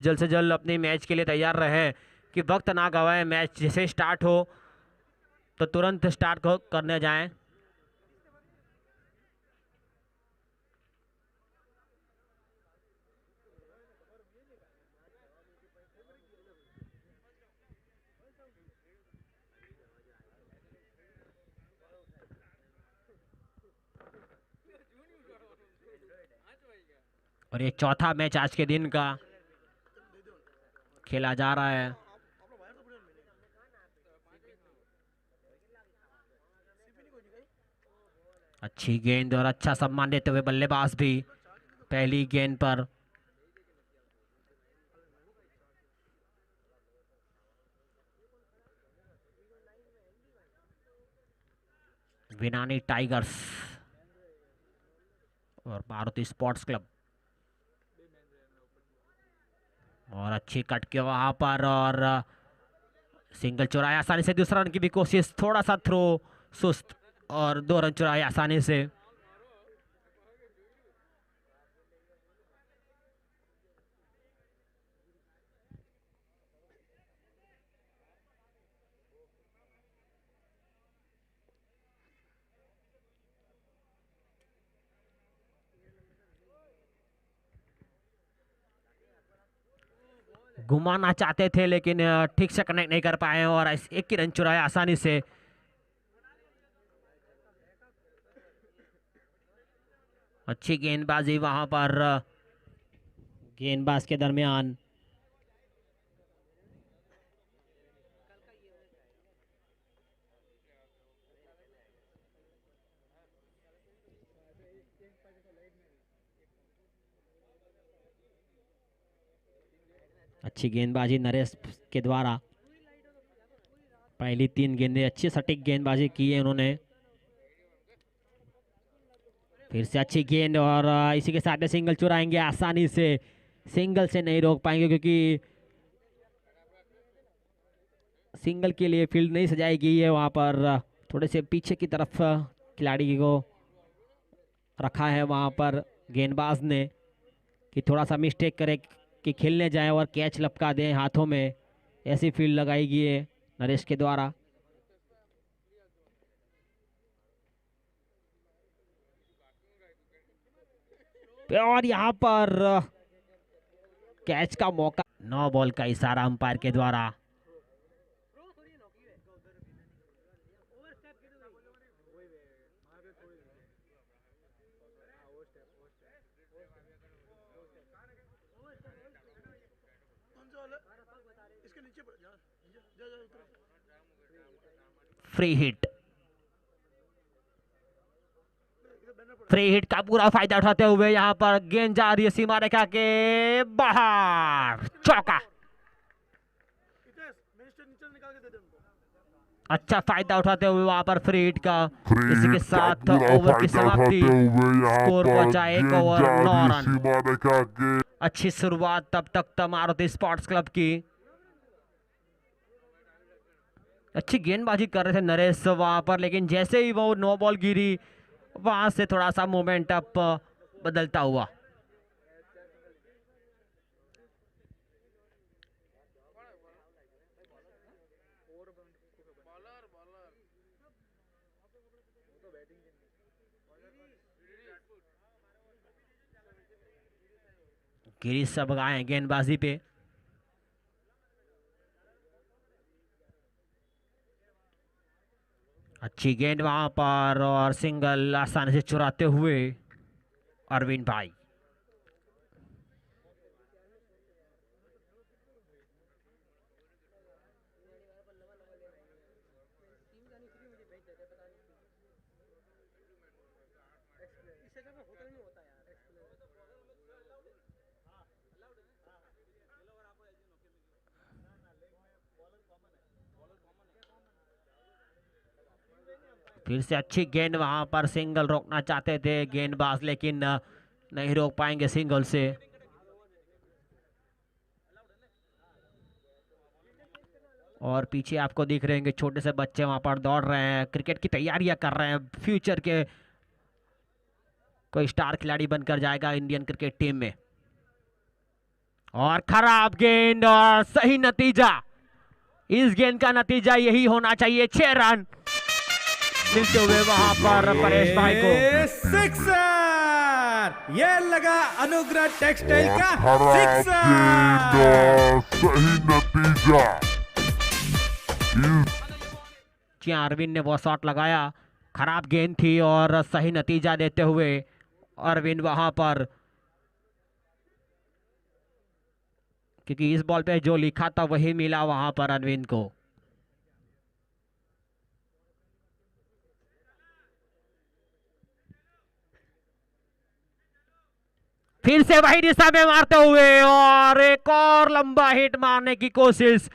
जल्द से जल्द अपने मैच के लिए तैयार रहें कि वक्त ना गवाएं। मैच जैसे स्टार्ट हो तो तुरंत स्टार्ट करने जाएं। और ये चौथा मैच आज के दिन का खेला जा रहा है। अच्छी गेंद और अच्छा सम्मान देते हुए बल्लेबाज भी पहली गेंद पर। विनानी टाइगर्स और मारुति स्पोर्ट्स क्लब। और अच्छी कट के वहां पर और सिंगल चुराया आसानी से। दूसरा रन की भी कोशिश, थोड़ा सा थ्रो सुस्त और 2 रन चुराए आसानी से। घुमाना चाहते थे लेकिन ठीक से कनेक्ट नहीं कर पाए और एक ही रन चुराया आसानी से। अच्छी गेंदबाजी वहां पर गेंदबाज के दरमियान। अच्छी गेंदबाजी नरेश के द्वारा। पहली 3 गेंदें अच्छी सटीक गेंदबाजी की है उन्होंने। फिर से अच्छी गेंद और इसी के साथ में सिंगल चुराएंगे आसानी से। सिंगल से नहीं रोक पाएंगे क्योंकि सिंगल के लिए फील्ड नहीं सजाई गई है वहां पर। थोड़े से पीछे की तरफ खिलाड़ी को रखा है वहां पर गेंदबाज ने कि थोड़ा सा मिस्टेक करे कि खेलने जाए और कैच लपका दें हाथों में। ऐसी फील्ड लगाई गई है नरेश के द्वारा। और यहां पर कैच का मौका। 9 बॉल का इशारा अंपायर के द्वारा। Free hit. फ्री हिट का पूरा फायदा उठाते हुए यहां पर गेंद जा रही है सीमा रेखा के बाहर। चौका। अच्छा फायदा उठाते हुए वहां पर फ्री हिट का। इसी के साथ ओवर की समाप्ति। स्कोर पहुंचा 1 ओवर 9 रन। अच्छी शुरुआत तब तक मारुति स्पोर्ट्स क्लब की। अच्छी गेंदबाजी कर रहे थे नरेश वहां पर, लेकिन जैसे ही वो 9 बॉल गिरी वहां से थोड़ा सा मोमेंट अप बदलता हुआ। गिरीश सब आए गेंदबाजी पे। अच्छी गेंद वहां पर और सिंगल आसानी से चुराते हुए अरविंद भाई। फिर से अच्छी गेंद वहां पर, सिंगल रोकना चाहते थे गेंदबाज लेकिन नहीं रोक पाएंगे सिंगल से। और पीछे आपको दिख रहे हैं छोटे से बच्चे वहां पर दौड़ रहे हैं, क्रिकेट की तैयारियां कर रहे हैं। फ्यूचर के कोई स्टार खिलाड़ी बनकर जाएगा इंडियन क्रिकेट टीम में। और खराब गेंद और सही नतीजा। इस गेंद का नतीजा यही होना चाहिए, 6 रन मिलते हुए वहां पर परेश भाई को। सिक्सर, ये लगा अनुग्रह टेक्सटाइल का सिक्सर। सही नतीजा। जी अरविंद ने वो शॉट लगाया, खराब गेंद थी और सही नतीजा देते हुए अरविंद वहां पर, क्योंकि इस बॉल पे जो लिखा था वही मिला वहां पर अरविंद को। फिर से वही दिशा में मारते हुए और एक और लंबा हिट मारने की कोशिश,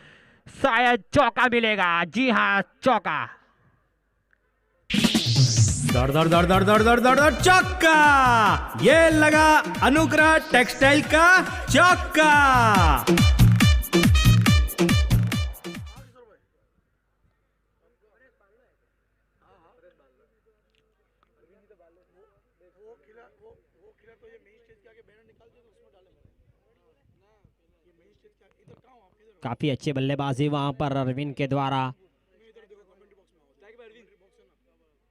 शायद चौका मिलेगा। जी हां, चौका। दर दर दर दर दर दर दर दर चौका, ये लगा अनुग्रह टेक्सटाइल का चौका। काफी अच्छी बल्लेबाजी वहां पर अरविंद के द्वारा।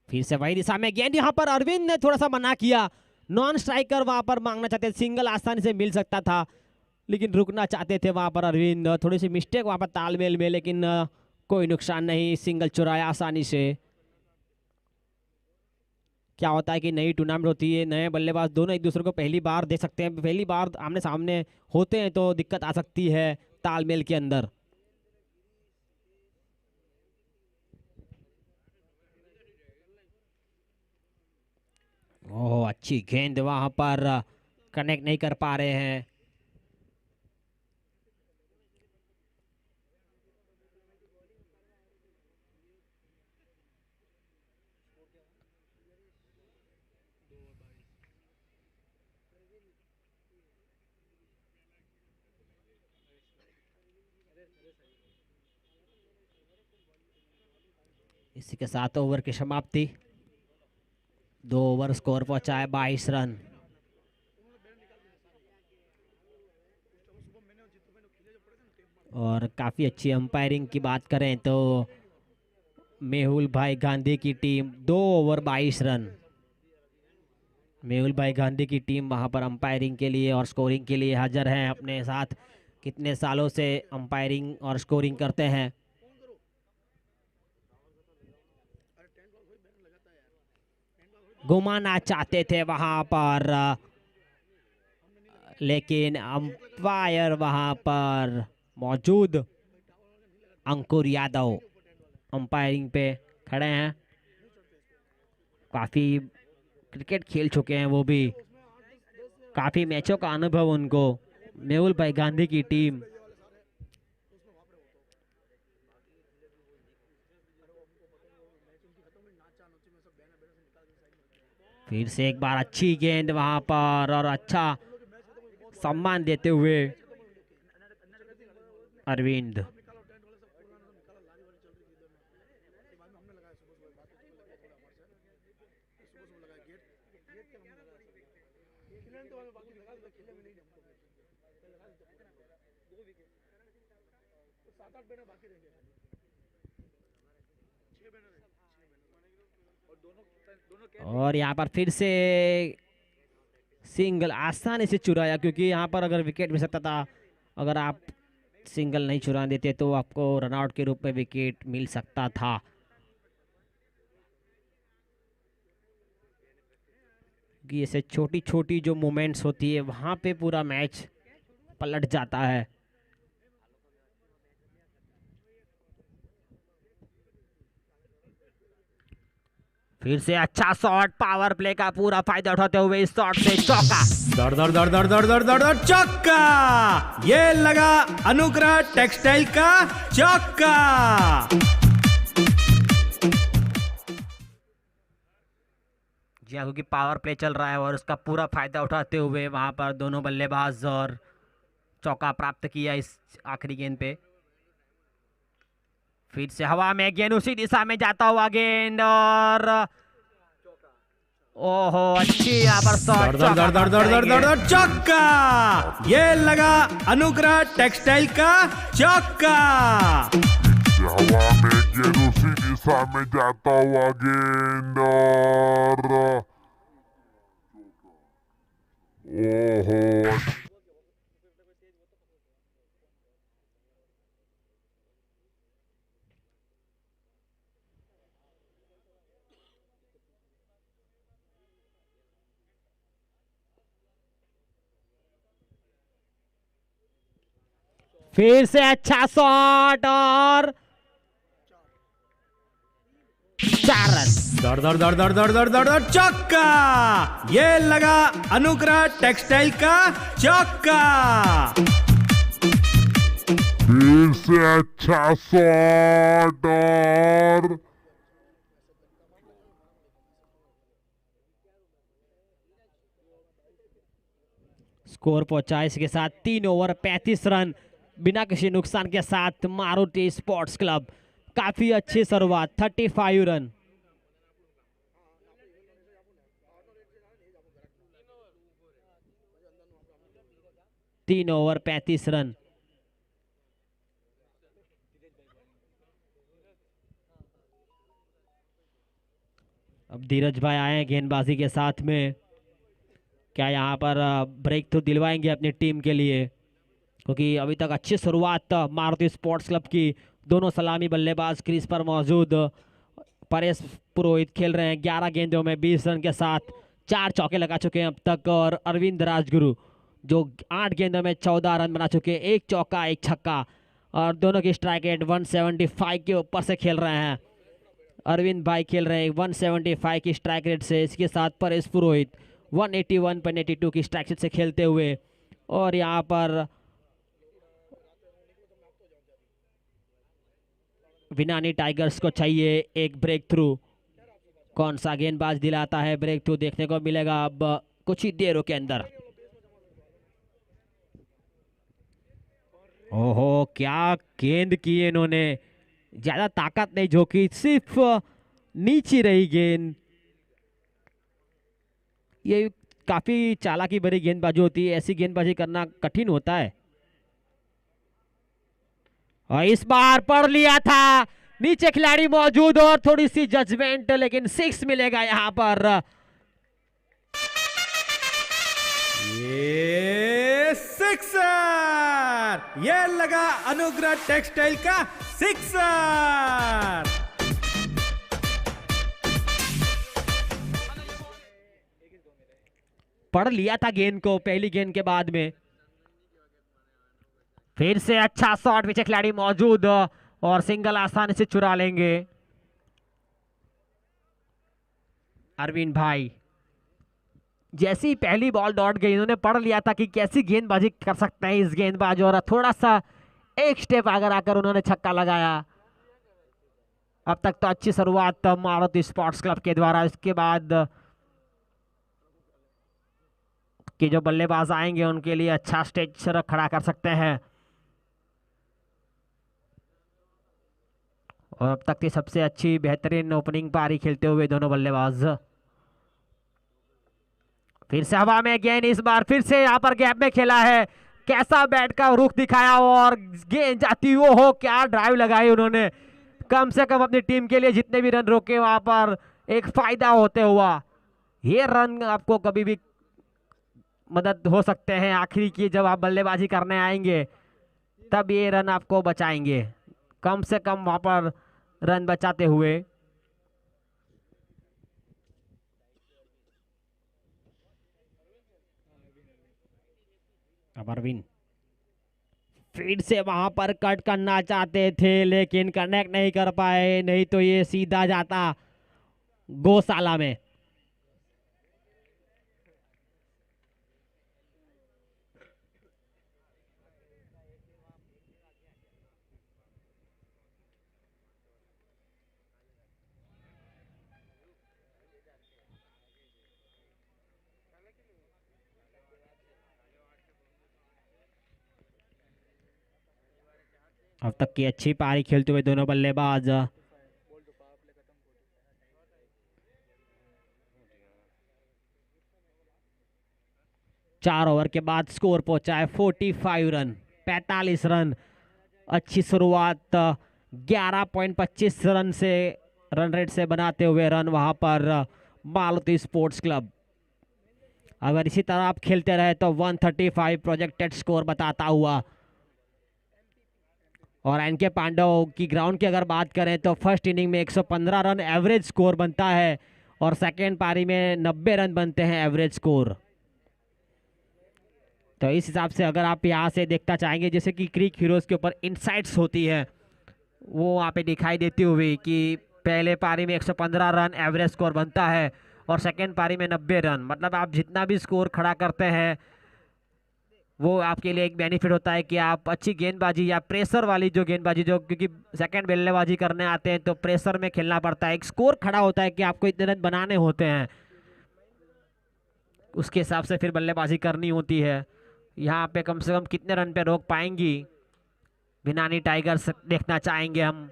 फिर से वही दिशा में गेंद, यहां पर अरविंद ने थोड़ा सा मना किया। नॉन स्ट्राइकर वहां पर मांगना चाहते, सिंगल आसानी से मिल सकता था, लेकिन रुकना चाहते थे वहां पर अरविंद। थोड़ी सी मिस्टेक वहां पर तालमेल में, लेकिन कोई नुकसान नहीं, सिंगल चुराया आसानी से। क्या होता है कि नई टूर्नामेंट होती है, नए बल्लेबाज दोनों एक दूसरे को पहली बार देख सकते हैं, पहली बार आमने सामने होते हैं तो दिक्कत आ सकती है तालमेल के अंदर। ओह, अच्छी गेंद वहां पर कनेक्ट नहीं कर पा रहे हैं। इसी के साथ ओवर की समाप्ति। 2 ओवर स्कोर पहुंचा है 22 रन। और काफी अच्छी अंपायरिंग की बात करें तो मेहुल भाई गांधी की टीम 2 ओवर 22 रन। मेहुल भाई गांधी की टीम वहां पर अंपायरिंग के लिए और स्कोरिंग के लिए हाजिर हैं। अपने साथ कितने सालों से अंपायरिंग और स्कोरिंग करते हैं। घुमाना चाहते थे वहां पर, लेकिन अंपायर वहां पर मौजूद अंकुर यादव अंपायरिंग पे खड़े हैं। काफी क्रिकेट खेल चुके हैं वो भी, काफी मैचों का अनुभव उनको। मेहुल भाई गांधी की टीम फिर से एक बार अच्छी गेंद वहां पर और अच्छा सम्मान देते हुए अरविंद। और यहाँ पर फिर से सिंगल आसानी से चुराया, क्योंकि यहाँ पर अगर विकेट मिल सकता था, अगर आप सिंगल नहीं चुरा देते तो आपको रनआउट के रूप में विकेट मिल सकता था। कि ऐसे छोटी छोटी जो मोमेंट्स होती है वहां पे पूरा मैच पलट जाता है। फिर से अच्छा शॉट, पावर प्ले का पूरा फायदा उठाते हुए इस शॉट से चौका। दर दर दर दर दर दर दर दर चौका, ये लगा अनुग्रह टेक्सटाइल का चौका। जी हाँ, क्योंकि पावर प्ले चल रहा है और उसका पूरा फायदा उठाते हुए वहां पर दोनों बल्लेबाज और चौका प्राप्त किया इस आखिरी गेंद पे। फिर से हवा में गेंद, उसी दिशा में जाता हुआ गेंद और ओहो, अच्छी यहाँ पर शॉट। दर दर दर दर दर दर दर चौका। ये लगा अनुग्रह टेक्सटाइल का चौका। हवा में गेंद उसी दिशा में जाता हुआ गेंद और ओहो फिर से अच्छा शॉट और 4 रन। दर दर दर दर दर दर दर दर चौका। ये लगा अनुग्रह टेक्सटाइल का चौका। फिर से अच्छा शॉट और स्कोर पहुंचा इसके साथ 3 ओवर 35 रन बिना किसी नुकसान के साथ मारुति स्पोर्ट्स क्लब। काफी अच्छी शुरुआत, 35 रन। तीन ओवर 35 रन। अब धीरज भाई आए हैं गेंदबाजी के साथ में। क्या यहाँ पर ब्रेक थ्रू दिलवाएंगे अपनी टीम के लिए, क्योंकि अभी तक अच्छी शुरुआत मारुति स्पोर्ट्स क्लब की। दोनों सलामी बल्लेबाज क्रीज पर मौजूद। परेश पुरोहित खेल रहे हैं 11 गेंदों में 20 रन के साथ, 4 चौके लगा चुके हैं अब तक। और अरविंद राजगुरु जो 8 गेंदों में 14 रन बना चुके हैं, 1 चौका 1 छक्का। और दोनों की स्ट्राइक रेट 175 के ऊपर से खेल रहे हैं। अरविंद भाई खेल रहे हैं 175 की स्ट्राइक रेट से। इसके साथ परेश पुरोहित 181.82 की स्ट्राइक रेट से खेलते हुए। और यहाँ पर विनानी टाइगर्स को चाहिए एक ब्रेक थ्रू। कौन सा गेंदबाज दिलाता है ब्रेक थ्रू, देखने को मिलेगा अब कुछ ही देरों के अंदर। ओहो, क्या गेंद की इन्होंने, ज्यादा ताकत नहीं झोंकी, सिर्फ नीचे रही गेंद। ये काफी चालाकी भरी गेंदबाजी होती है, ऐसी गेंदबाजी करना कठिन होता है। और इस बार पढ़ लिया था, नीचे खिलाड़ी मौजूद और थोड़ी सी जजमेंट, लेकिन 6 मिलेगा यहां पर। ये सिक्सर। ये लगा अनुग्रह टेक्सटाइल का सिक्सर। पढ़ लिया था गेंद को पहली गेंद के बाद में। फिर से अच्छा शॉट, पीछे खिलाड़ी मौजूद और सिंगल आसानी से चुरा लेंगे अरविंद भाई। जैसी ही पहली बॉल दौड़ गई, इन्होंने पढ़ लिया था कि कैसी गेंदबाजी कर सकते हैं इस गेंदबाज, और थोड़ा सा एक स्टेप आगे आकर उन्होंने छक्का लगाया। अब तक तो अच्छी शुरुआत मारुति स्पोर्ट्स क्लब के द्वारा। इसके बाद कि जो बल्लेबाज आएंगे उनके लिए अच्छा स्टेज खड़ा कर सकते हैं। और अब तक की सबसे अच्छी बेहतरीन ओपनिंग पारी खेलते हुए दोनों बल्लेबाज। फिर से हवा में गेंद, इस बार फिर से यहाँ पर गैप में खेला है। कैसा बैट का रुख दिखाया और गेंद जाती वो हो, क्या ड्राइव लगाई उन्होंने। कम से कम अपनी टीम के लिए जितने भी रन रोके वहां पर एक फायदा होते हुआ। ये रन आपको कभी भी मदद हो सकते हैं आखिरी की, जब आप बल्लेबाजी करने आएंगे तब ये रन आपको बचाएंगे, कम से कम वहां पर रन बचाते हुए। अब अरविंद फिर से वहां पर कट करना चाहते थे लेकिन कनेक्ट नहीं कर पाए, नहीं तो ये सीधा जाता गौशाला में। अब तक की अच्छी पारी खेलते हुए दोनों बल्लेबाज। 4 ओवर के बाद स्कोर पहुंचा है 45 रन, 45 रन। अच्छी शुरुआत 11.25 रन से रन रेट से बनाते हुए रन वहां पर मारुति स्पोर्ट्स क्लब। अगर इसी तरह आप खेलते रहे तो 135 प्रोजेक्टेड स्कोर बताता हुआ। और एनके पांडव की ग्राउंड की अगर बात करें तो फर्स्ट इनिंग में 115 रन एवरेज स्कोर बनता है और सेकेंड पारी में 90 रन बनते हैं एवरेज स्कोर। तो इस हिसाब से अगर आप यहाँ से देखना चाहेंगे, जैसे कि क्रिक हीरोज के ऊपर इनसाइट्स होती है, वो वहाँ पे दिखाई देती हुई कि पहले पारी में 115 रन एवरेज स्कोर बनता है और सेकेंड पारी में 90 रन। मतलब आप जितना भी स्कोर खड़ा करते हैं वो आपके लिए एक बेनिफिट होता है कि आप अच्छी गेंदबाजी या प्रेशर वाली जो गेंदबाजी, जो क्योंकि सेकंड बल्लेबाजी करने आते हैं तो प्रेशर में खेलना पड़ता है, एक स्कोर खड़ा होता है कि आपको इतने रन बनाने होते हैं, उसके हिसाब से फिर बल्लेबाजी करनी होती है। यहाँ पे कम से कम कितने रन पे रोक पाएंगी भिनानी टाइगर्स, देखना चाहेंगे हम।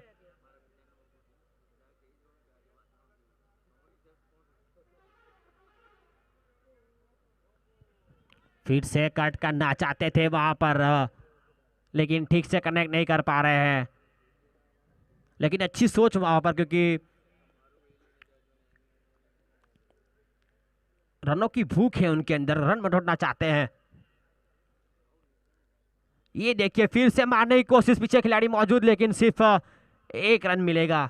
फिर से कट करना चाहते थे वहां पर, लेकिन ठीक से कनेक्ट नहीं कर पा रहे हैं। लेकिन अच्छी सोच वहां पर, क्योंकि रनों की भूख है उनके अंदर, रन बढ़ाना चाहते हैं। ये देखिए फिर से मारने की कोशिश, पीछे खिलाड़ी मौजूद लेकिन सिर्फ 1 रन मिलेगा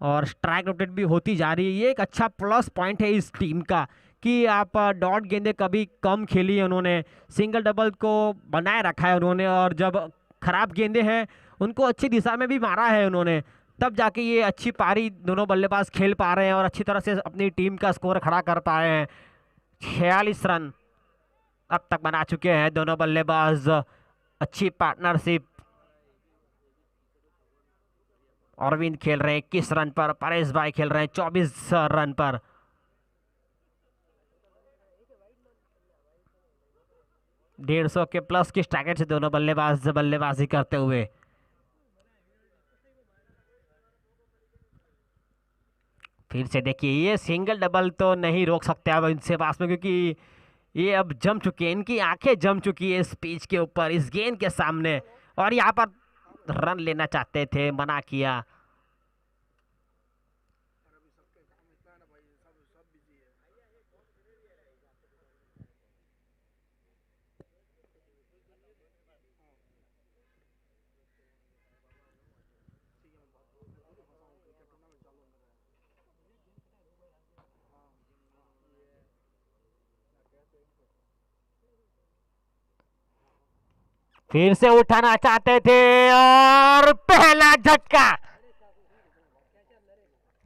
और स्ट्राइक रोटेट भी होती जा रही है। ये एक अच्छा प्लस पॉइंट है इस टीम का कि आप डॉट गेंदे कभी कम खेली है उन्होंने, सिंगल डबल को बनाए रखा है उन्होंने, और जब खराब गेंदे हैं उनको अच्छी दिशा में भी मारा है उन्होंने, तब जाके ये अच्छी पारी दोनों बल्लेबाज खेल पा रहे हैं और अच्छी तरह से अपनी टीम का स्कोर खड़ा कर पाए हैं। 46 रन अब तक बना चुके हैं दोनों बल्लेबाज। अच्छी पार्टनरशिप। अरविंद खेल रहे हैं 21 रन पर, परेश भाई खेल रहे हैं 24 रन पर। डेढ़ 150 के प्लस की टारगेट से दोनों बल्लेबाज बल्लेबाजी करते हुए। फिर से देखिए ये सिंगल डबल तो नहीं रोक सकते अब इनसे पास में, क्योंकि ये अब जम चुके हैं, इनकी आंखें जम चुकी है इस पिच के ऊपर, इस गेंद के सामने, और यहाँ पर रन लेना चाहते थे, मना किया। फिर से उठाना चाहते थे और पहला झटका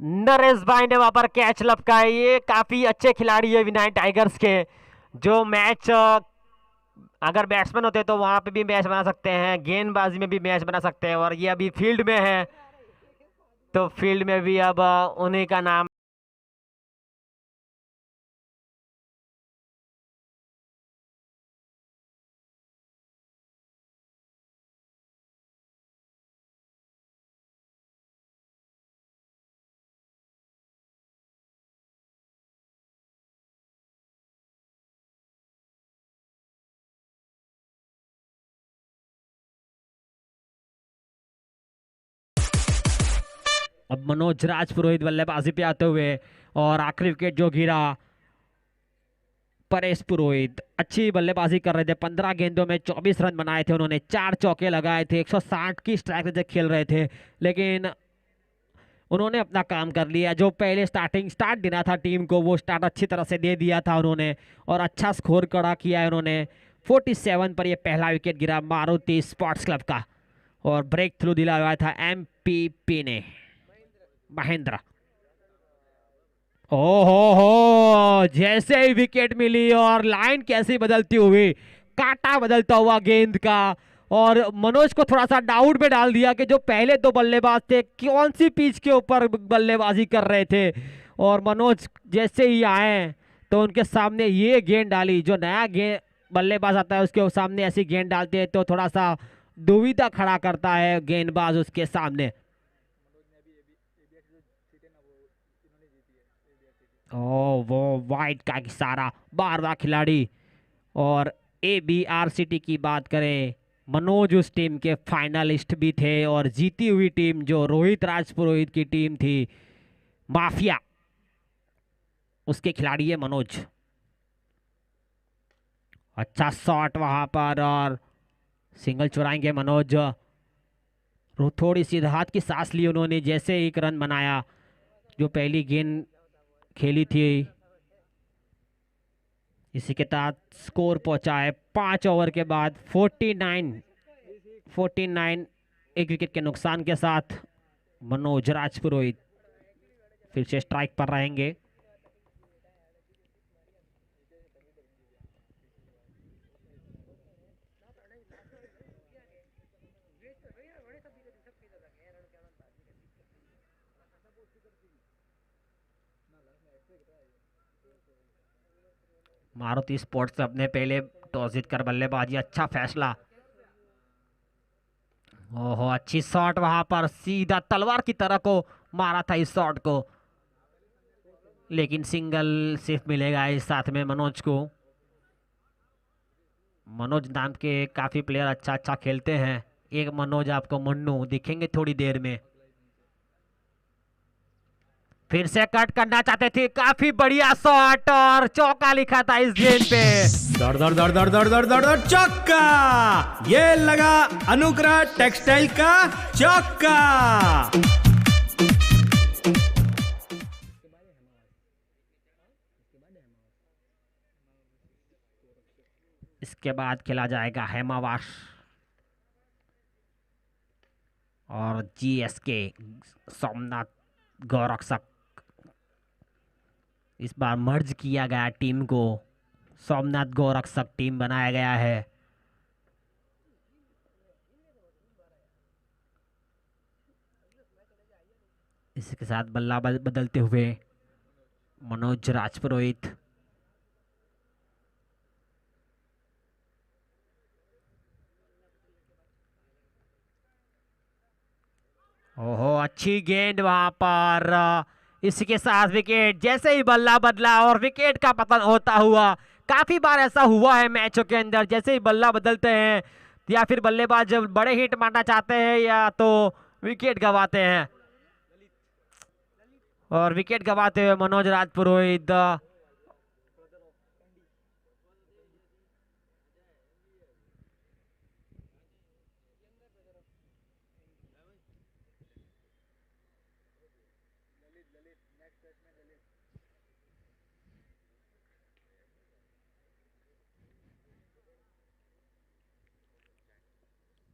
नरेश भाई ने वहां पर कैच लपका। ये काफी अच्छे खिलाड़ी है विनायक टाइगर्स के, जो मैच अगर बैट्समैन होते तो वहां पे भी मैच बना सकते हैं, गेंदबाजी में भी मैच बना सकते हैं, और ये अभी फील्ड में है तो फील्ड में भी अब उन्हीं का नाम। अब मनोज राज पुरोहित बल्लेबाजी पे आते हुए, और आखिरी विकेट जो गिरा परेश पुरोहित अच्छी बल्लेबाजी कर रहे थे। 15 गेंदों में 24 रन बनाए थे उन्होंने, 4 चौके लगाए थे, 160 की स्ट्राइक रेट से खेल रहे थे, लेकिन उन्होंने अपना काम कर लिया। जो पहले स्टार्ट देना था टीम को, वो स्टार्ट अच्छी तरह से दे दिया था उन्होंने और अच्छा स्कोर कड़ा किया है उन्होंने। 47 पर ये पहला विकेट गिरा मारुति स्पोर्ट्स क्लब का, और ब्रेक थ्रू दिलाया था एमपीपी ने, महेंद्र। हो जैसे ही विकेट मिली और लाइन कैसी बदलती हुई, कांटा बदलता हुआ गेंद का, और मनोज को थोड़ा सा डाउट में डाल दिया कि जो पहले 2 बल्लेबाज थे कौन सी पिच के ऊपर बल्लेबाजी कर रहे थे। और मनोज जैसे ही आए तो उनके सामने ये गेंद डाली, जो नया गेंद बल्लेबाज आता है उसके सामने ऐसी गेंद डालते हैं तो थोड़ा सा दुविधा खड़ा करता है गेंदबाज उसके सामने। ओ वो वाइट का इशारा, बार बार खिलाड़ी और ABRCT की बात करें, मनोज उस टीम के फाइनलिस्ट भी थे और जीती हुई टीम जो रोहित राजपुरोहित की टीम थी माफिया, उसके खिलाड़ी है मनोज। अच्छा शॉट वहां पर और सिंगल चुराएंगे मनोज। थोड़ी सी राहत की सांस ली उन्होंने जैसे एक रन बनाया जो पहली गेंद खेली थी। इसी के साथ स्कोर पहुंचा है 5 ओवर के बाद 49 एक विकेट के नुकसान के साथ मनोज राजपुरोहित फिर से स्ट्राइक पर रहेंगे। मारुति स्पोर्ट्स अपने पहले टॉस जीतकर बल्लेबाजी, अच्छा फैसला। ओहो अच्छी शॉट वहां पर सीधा तलवार की तरह को मारा था इस शॉट को, लेकिन सिंगल सिर्फ मिलेगा इस साथ में मनोज को। मनोज नाम के काफी प्लेयर अच्छा अच्छा खेलते हैं। एक मनोज आपको मन्नू दिखेंगे थोड़ी देर में। फिर से कट करना चाहते थे, काफी बढ़िया शॉट और चौका लिखा था इस गेंद पे। दौड़ दौड़ दौड़ दौड़ दौड़ दौड़ दौड़ दौड़ चौका! ये लगा अनुग्रह टेक्सटाइल का चौका। इसके बाद खेला जाएगा हेमावास और GSK सोमनाथ गौरक्षक। इस बार मर्ज किया गया टीम को, सोमनाथ गौरक्षक टीम बनाया गया है। इसके साथ बल्ला बदलते हुए मनोज राजपुरोहित। ओहो अच्छी गेंद वहां पर। इसके साथ विकेट, जैसे ही बल्ला बदला और विकेट का पतन होता हुआ। काफी बार ऐसा हुआ है मैचों के अंदर, जैसे ही बल्ला बदलते हैं या फिर बल्लेबाज जब बड़े हिट मारना चाहते हैं या तो विकेट गंवाते हैं, और विकेट गंवाते हुए मनोज राजपुरोहित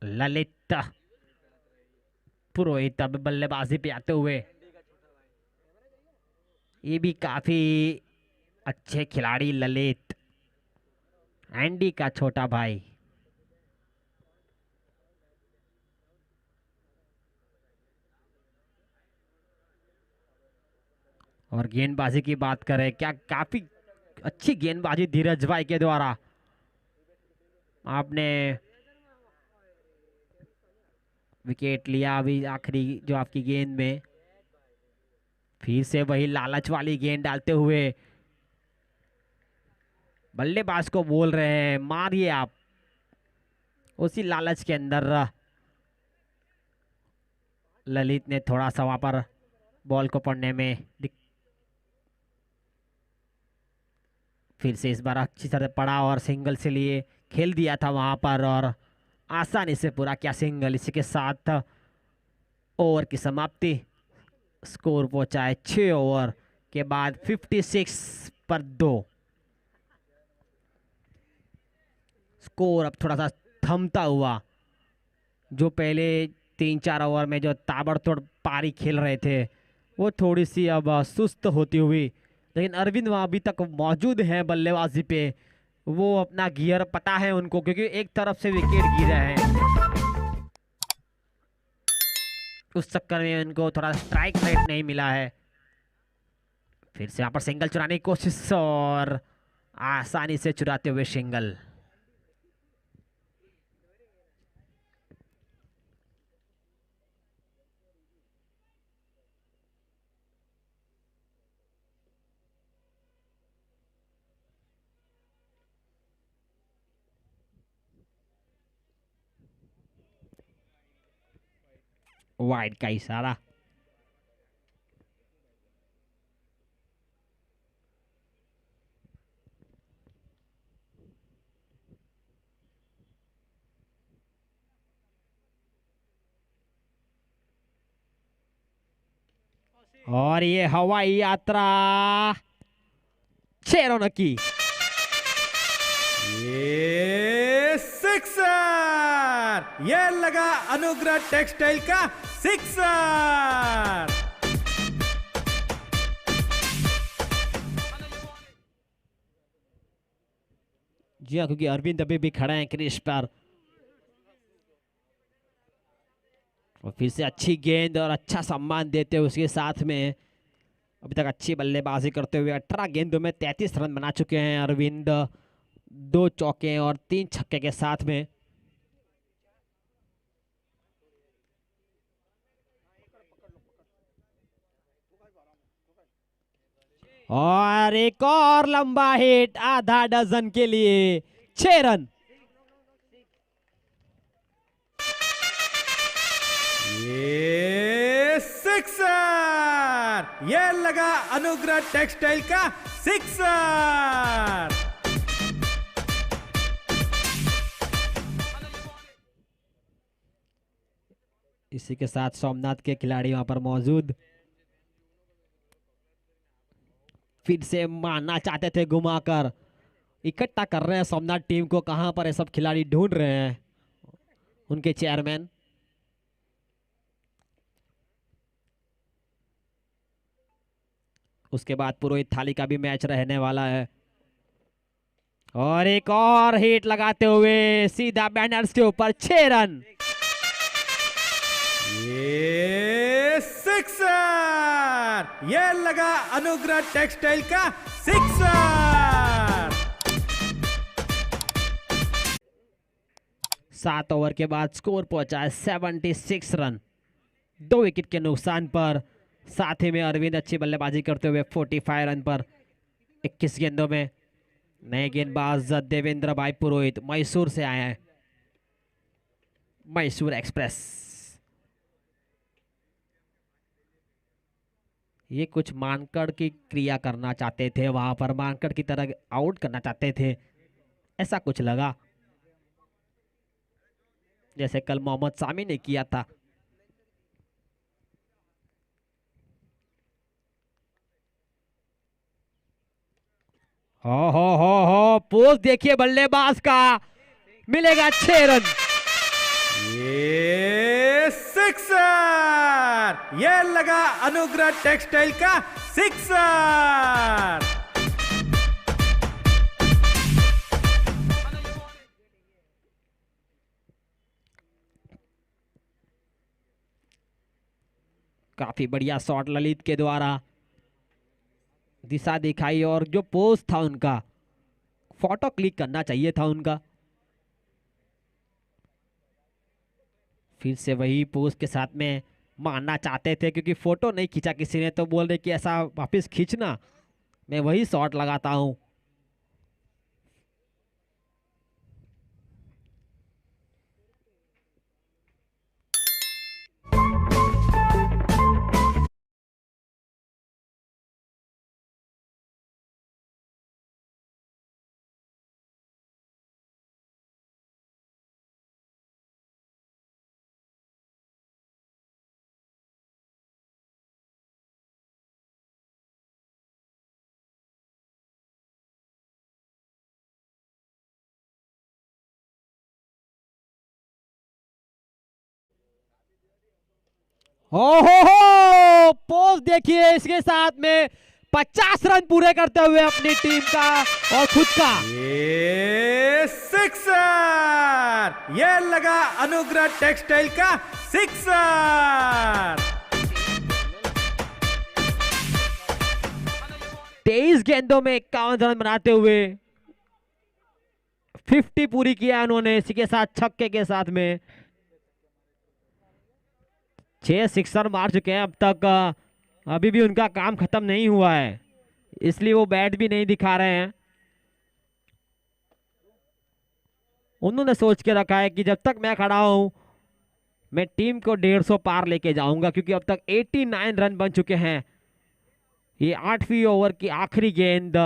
ललित पुरोहित अब बल्लेबाजी पे आते हुए। ये भी काफी अच्छे खिलाड़ी ललित, एंडी का छोटा भाई। और गेंदबाजी की बात करें, क्या काफी अच्छी गेंदबाजी धीरज भाई के द्वारा। आपने विकेट लिया अभी आखिरी जो आपकी गेंद में, फिर से वही लालच वाली गेंद डालते हुए बल्लेबाज को बोल रहे हैं मारिए आप। उसी लालच के अंदर ललित ने थोड़ा सा वहां पर बॉल को पढ़ने में फिर से इस बार अच्छी तरह पड़ा और सिंगल से लिए खेल दिया था वहां पर और आसानी से पूरा किया सिंगल। इसी के साथ ओवर की समाप्ति। स्कोर पहुंचा है 6 ओवर के बाद 56 पर 2। स्कोर अब थोड़ा सा थमता हुआ, जो पहले 3-4 ओवर में जो ताबड़तोड़ पारी खेल रहे थे वो थोड़ी सी अब सुस्त होती हुई, लेकिन अरविंद वहां अभी तक मौजूद हैं बल्लेबाजी पे। वो अपना गियर पता है उनको, क्योंकि एक तरफ से विकेट गिरा है, उस चक्कर में उनको थोड़ा स्ट्राइक रेट नहीं मिला है। फिर से यहाँ पर सिंगल चुराने की कोशिश और आसानी से चुराते हुए सिंगल। वाइड का इशारा। और ये हवाई यात्रा 6 रनों की। ये सिक्सर, ये लगा अनुग्रह टेक्सटाइल का सिक्सर। जी हाँ, क्योंकि अरविंद अभी भी खड़े हैं क्रीज पर। और फिर से अच्छी गेंद और अच्छा सम्मान देते हुए उसके साथ में अभी तक अच्छी बल्लेबाजी करते हुए 18 गेंदों में 33 रन बना चुके हैं अरविंद। 2 चौके और 3 छक्के के साथ में। और एक और लंबा हिट आधा डजन के लिए 6 रन। ये सिक्सर, ये लगा अनुग्रह टेक्सटाइल का सिक्सर। इसी के साथ सोमनाथ के खिलाड़ी वहां पर मौजूद। फिर से मारना चाहते थे घुमाकर। इकट्ठा कर रहे हैं सोमनाथ टीम को। कहां पर ये सब खिलाड़ी ढूंढ रहे हैं उनके चेयरमैन। उसके बाद पुरोहित थाली का भी मैच रहने वाला है। और एक और हिट लगाते हुए सीधा बैनर्स के ऊपर 6 रन। ये सिक्सर, ये लगा अनुग्रह टेक्सटाइल का सिक्सर। 7 ओवर के बाद स्कोर पहुंचा है 76 रन। 2 विकेट के नुकसान पर। साथ ही में अरविंद अच्छी बल्लेबाजी करते हुए 45 रन पर 21 गेंदों में। नए गेंदबाज देवेंद्र भाई पुरोहित मैसूर से आए हैं। मैसूर एक्सप्रेस। ये कुछ मानकड़ की क्रिया करना चाहते थे वहां पर। मानकड़ की तरह आउट करना चाहते थे, ऐसा कुछ लगा, जैसे कल मोहम्मद सामी ने किया था। हो पोज देखिए बल्लेबाज का। मिलेगा 6 रन। ये सिक्सर, ये लगा अनुग्रह टेक्सटाइल का सिक्सर। काफी बढ़िया शॉट ललित के द्वारा। दिशा दिखाई और जो पोज था उनका, फोटो क्लिक करना चाहिए था उनका। फिर से वही पोज के साथ में मारना चाहते थे, क्योंकि फोटो नहीं खींचा किसी ने, तो बोल रहे कि ऐसा वापस खींचना, मैं वही शॉट लगाता हूं। हो पोज देखिए इसके साथ में 50 रन पूरे करते हुए अपनी टीम का और खुद का। ये सिक्सर, ये लगा अनुग्रह टेक्सटाइल का सिक्सर। 23 गेंदों में 51 रन बनाते हुए 50 पूरी किया उन्होंने। इसी के साथ छक्के के साथ में 6 सिक्सर मार चुके हैं अब तक। अभी भी उनका काम खत्म नहीं हुआ है, इसलिए वो बैट भी नहीं दिखा रहे हैं। उन्होंने सोच के रखा है कि जब तक मैं खड़ा हूं मैं टीम को 150 पार लेके जाऊंगा, क्योंकि अब तक 89 रन बन चुके हैं। ये 8वीं ओवर की आखिरी गेंद,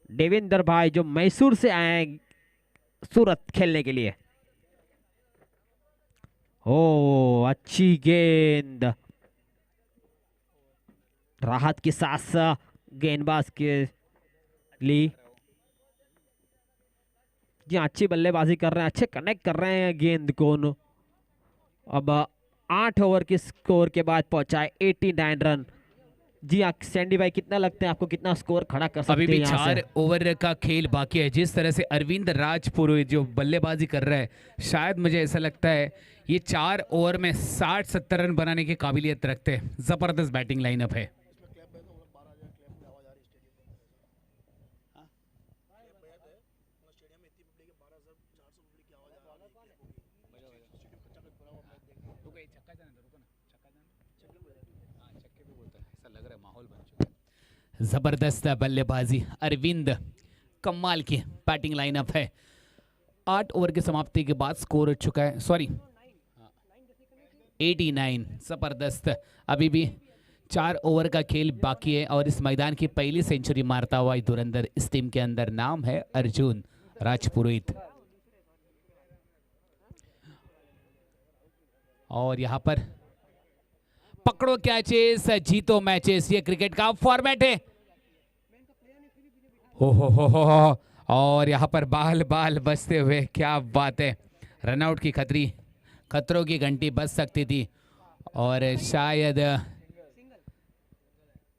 देवेंद्र भाई जो मैसूर से आए हैं सूरत खेलने के लिए। ओ अच्छी गेंद, राहत की सांस गेंदबाज के लिए। जी अच्छी बल्लेबाजी कर रहे हैं, अच्छे कनेक्ट कर रहे हैं गेंद को। अब 8 ओवर के स्कोर के बाद पहुंचाए 89 रन। जी हाँ सैंडी भाई, कितना लगता है आपको, कितना स्कोर खड़ा कर सकते हैं? अभी भी यहाँ 4 से? ओवर का खेल बाकी है। जिस तरह से अरविंद राजपुरोहित जो बल्लेबाजी कर रहा है, शायद मुझे ऐसा लगता है ये 4 ओवर में 60-70 रन बनाने की काबिलियत रखते हैं। जबरदस्त बैटिंग लाइनअप है। जबरदस्त बल्लेबाजी अरविंद, कमाल की बैटिंग लाइनअप है। 8 ओवर की समाप्ति के बाद स्कोर हो चुका है, सॉरी 89। जबरदस्त। अभी भी 4 ओवर का खेल बाकी है और इस मैदान की पहली सेंचुरी मारता हुआ धुरंधर इस टीम के अंदर नाम है अर्जुन राजपुरोहित। और यहाँ पर पकड़ो कैचेस जीतो मैचेस, ये क्रिकेट का फॉर्मेट है। हो और यहाँ पर बाल बाल बजते हुए, क्या बात है। रनआउट की खतरों की घंटी बज सकती थी और शायद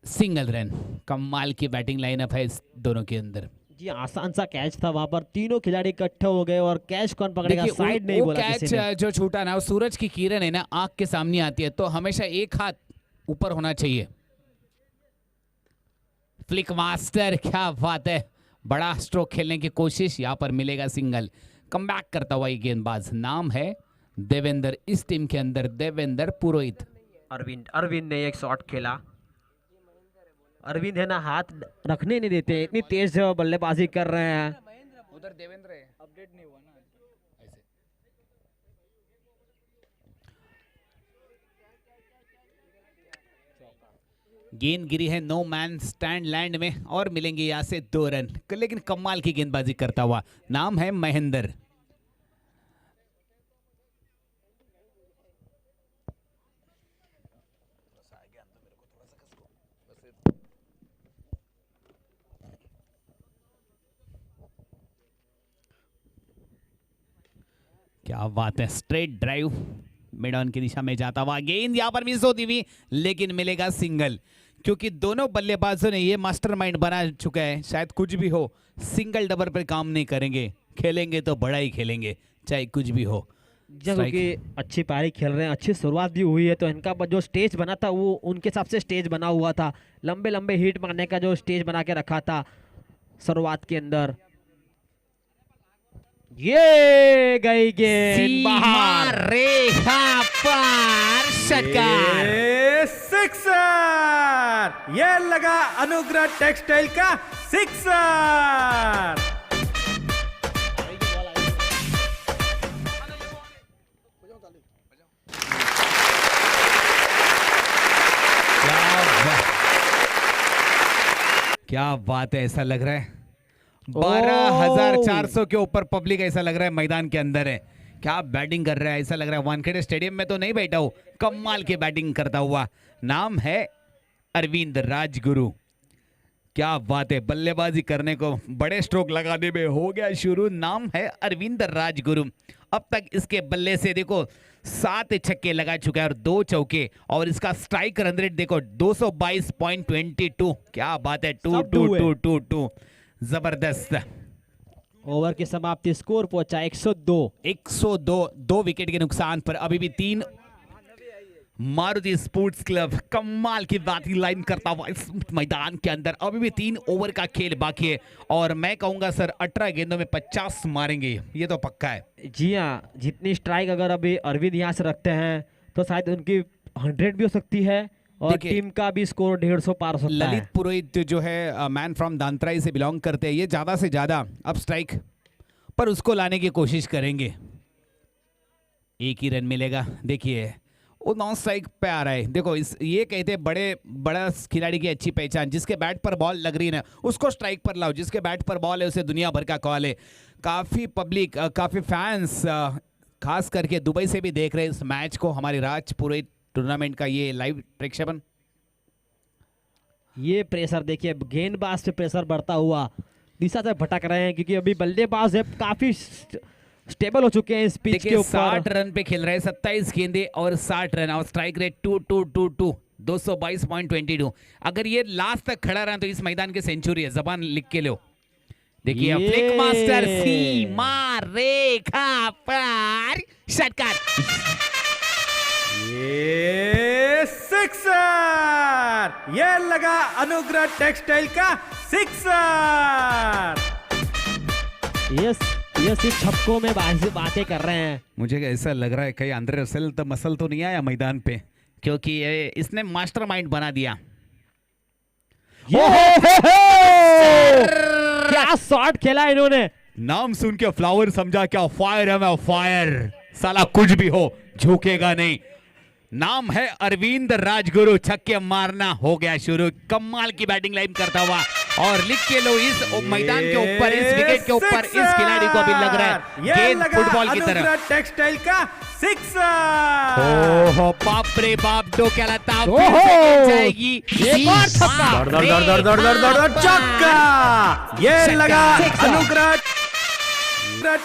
सिंगल रन। कमाल की बैटिंग लाइनअप है इस दोनों के अंदर। जी आसान सा कैच था, वहां पर तीनों खिलाड़ी इकट्ठे हो गए और कैच कौन पकड़ेगा साइड नहीं बोला कैच किसी ने। जो छूटा ना, वो सूरज की किरण है ना, आंख के सामने आती है, तो हमेशा एक हाथ ऊपर होना चाहिए। फ्लिक मास्टर, क्या बात है। बड़ा स्ट्रोक खेलने की कोशिश, यहां पर मिलेगा सिंगल। कमबैक करता हुआ ये गेंदबाज नाम है देवेंद्र, इस टीम के अंदर देवेंद्र पुरोहित। अरविंद ने एक शॉट खेला। अरविंद है ना हाथ रखने नहीं देते, इतनी तेज बल्लेबाजी कर रहे हैं। उधर देवेंद्र है, अपडेट नहीं हुआ ना ऐसे। गेंद गिरी है नो मैन स्टैंड लैंड में और मिलेंगे यहां से 2 रन। लेकिन कमाल की गेंदबाजी करता हुआ नाम है महेंद्र। क्या बात है, स्ट्रेट ड्राइव मिड ऑन की दिशा में जाता हुआ, गेंद यहां पर मिस होती हुई, लेकिन मिलेगा सिंगल। क्योंकि दोनों बल्लेबाजों ने ये मास्टरमाइंड बना चुका है, शायद कुछ भी हो सिंगल डबल पर काम नहीं करेंगे, खेलेंगे तो बड़ा ही खेलेंगे चाहे कुछ भी हो। जब कि अच्छी पारी खेल रहे हैं, अच्छी शुरुआत भी हुई है, तो इनका जो स्टेज बना था वो उनके हिसाब से स्टेज बना हुआ था। लंबे लंबे हिट मारने का जो स्टेज बना के रखा था शुरुआत के अंदर। ये गई गेंद बाहर, रेखा पार, षटकार। सिक्सर, ये लगा अनुग्रह टेक्सटाइल का सिक्सर। क्या बात है, ऐसा लग रहा है 12,400 के ऊपर पब्लिक ऐसा लग रहा है मैदान के अंदर है। क्या बैटिंग कर रहा है, ऐसा लग रहा है वानखेड़े स्टेडियम में तो नहीं बैठा हूं, कमाल की बैटिंग करता हुआ नाम है अरविंद राजगुरु। क्या बात है, बल्लेबाजी करने को बड़े स्ट्रोक लगाने में हो गया शुरू, नाम है अरविंद राजगुरु। अब तक इसके बल्ले से देखो 7 छक्के लगा चुका है और 2 चौके, और इसका स्ट्राइक रन रेट देखो 222.22। क्या बात है, 2-2-2-2-2, जबरदस्त। ओवर की समाप्ति, स्कोर पहुंचा 102। 2 विकेट के नुकसान पर अभी भी 3। मारुति स्पोर्ट्स क्लब कमाल की बैटिंग लाइन करता हुआ इस मैदान के अंदर। अभी भी 3 ओवर का खेल बाकी है और मैं कहूंगा सर 18 गेंदों में 50 मारेंगे, ये तो पक्का है। जी हाँ, जितनी स्ट्राइक अगर अभी अरविंद यहाँ से रखते हैं तो शायद उनकी 100 भी हो सकती है और टीम का भी स्कोर 150 पार हो सकता है। ललित पुरोहित जो है मैन फ्रॉम दांतराई से बिलोंग करते हैं, ये ज्यादा से ज्यादा अब स्ट्राइक पर उसको लाने की कोशिश करेंगे। एक ही रन मिलेगा। देखिए वो नॉन स्ट्राइक पे आ रहा है। देखो इस ये कहते हैं बड़ा खिलाड़ी की अच्छी पहचान, जिसके बैट पर बॉल लग रही है ना उसको स्ट्राइक पर लाओ, जिसके बैट पर बॉल है उसे दुनिया भर का कॉल है। काफी पब्लिक, काफी फैंस खास करके दुबई से भी देख रहे हैं इस मैच को, हमारी राज पूरे टूर्नामेंट का ये लाइव प्रेक्षेपण। ये प्रेशर देखिए, गेंदबाज पे प्रेशर बढ़ता हुआ दिशा से भटक रहे हैं, क्योंकि अभी बल्लेबाज है काफी स्टेबल हो चुके हैं इस पिच के देखिए ऊपर। 60 रन पे खेल रहे हैं, 27 गेंदे और 60 रन, और स्ट्राइक रेट 222 222.22। अगर ये लास्ट तक खड़ा रहा तो इस मैदान की सेंचुरी है, जबान लिख के लो। देखिए ये- फ्लिक मास्टर सीमा रेखा पर षटकार। ये सिक्सर, ये लगा अनुग्रह टेक्सटाइल का सिक्सर। ये सिर्फ छक्कों में बातें कर रहे हैं। मुझे ऐसा लग रहा है कहीं अंदर असल तो मसल तो नहीं आया मैदान पे, क्योंकि ये इसने मास्टरमाइंड बना दिया। क्या शॉट खेला इन्होंने। नाम सुन के फ्लावर समझा, क्या फायर है, मैं फायर। साला कुछ भी हो झुकेगा नहीं। नाम है अरविंद राजगुरु, छक्के मारना हो गया शुरू। कमाल की बैटिंग लाइन करता हुआ, और लिख के लो इस मैदान के ऊपर, इस विकेट के ऊपर इस खिलाड़ी को अभी लग रहा है गेंद फुटबॉल की तरह। टेक्सटाइल का सिक्सर। ओहो बाप रे बाप, डोक्याला ताप ओहो! फिर से खेल जाएगी। एक और छक्का। दौड़ दौड़ दौड़ दौड़ दौड़ दौड़ दौड़ दौड़, छक्का। ये छक्का। लगा सिक्सर। अनुग्रह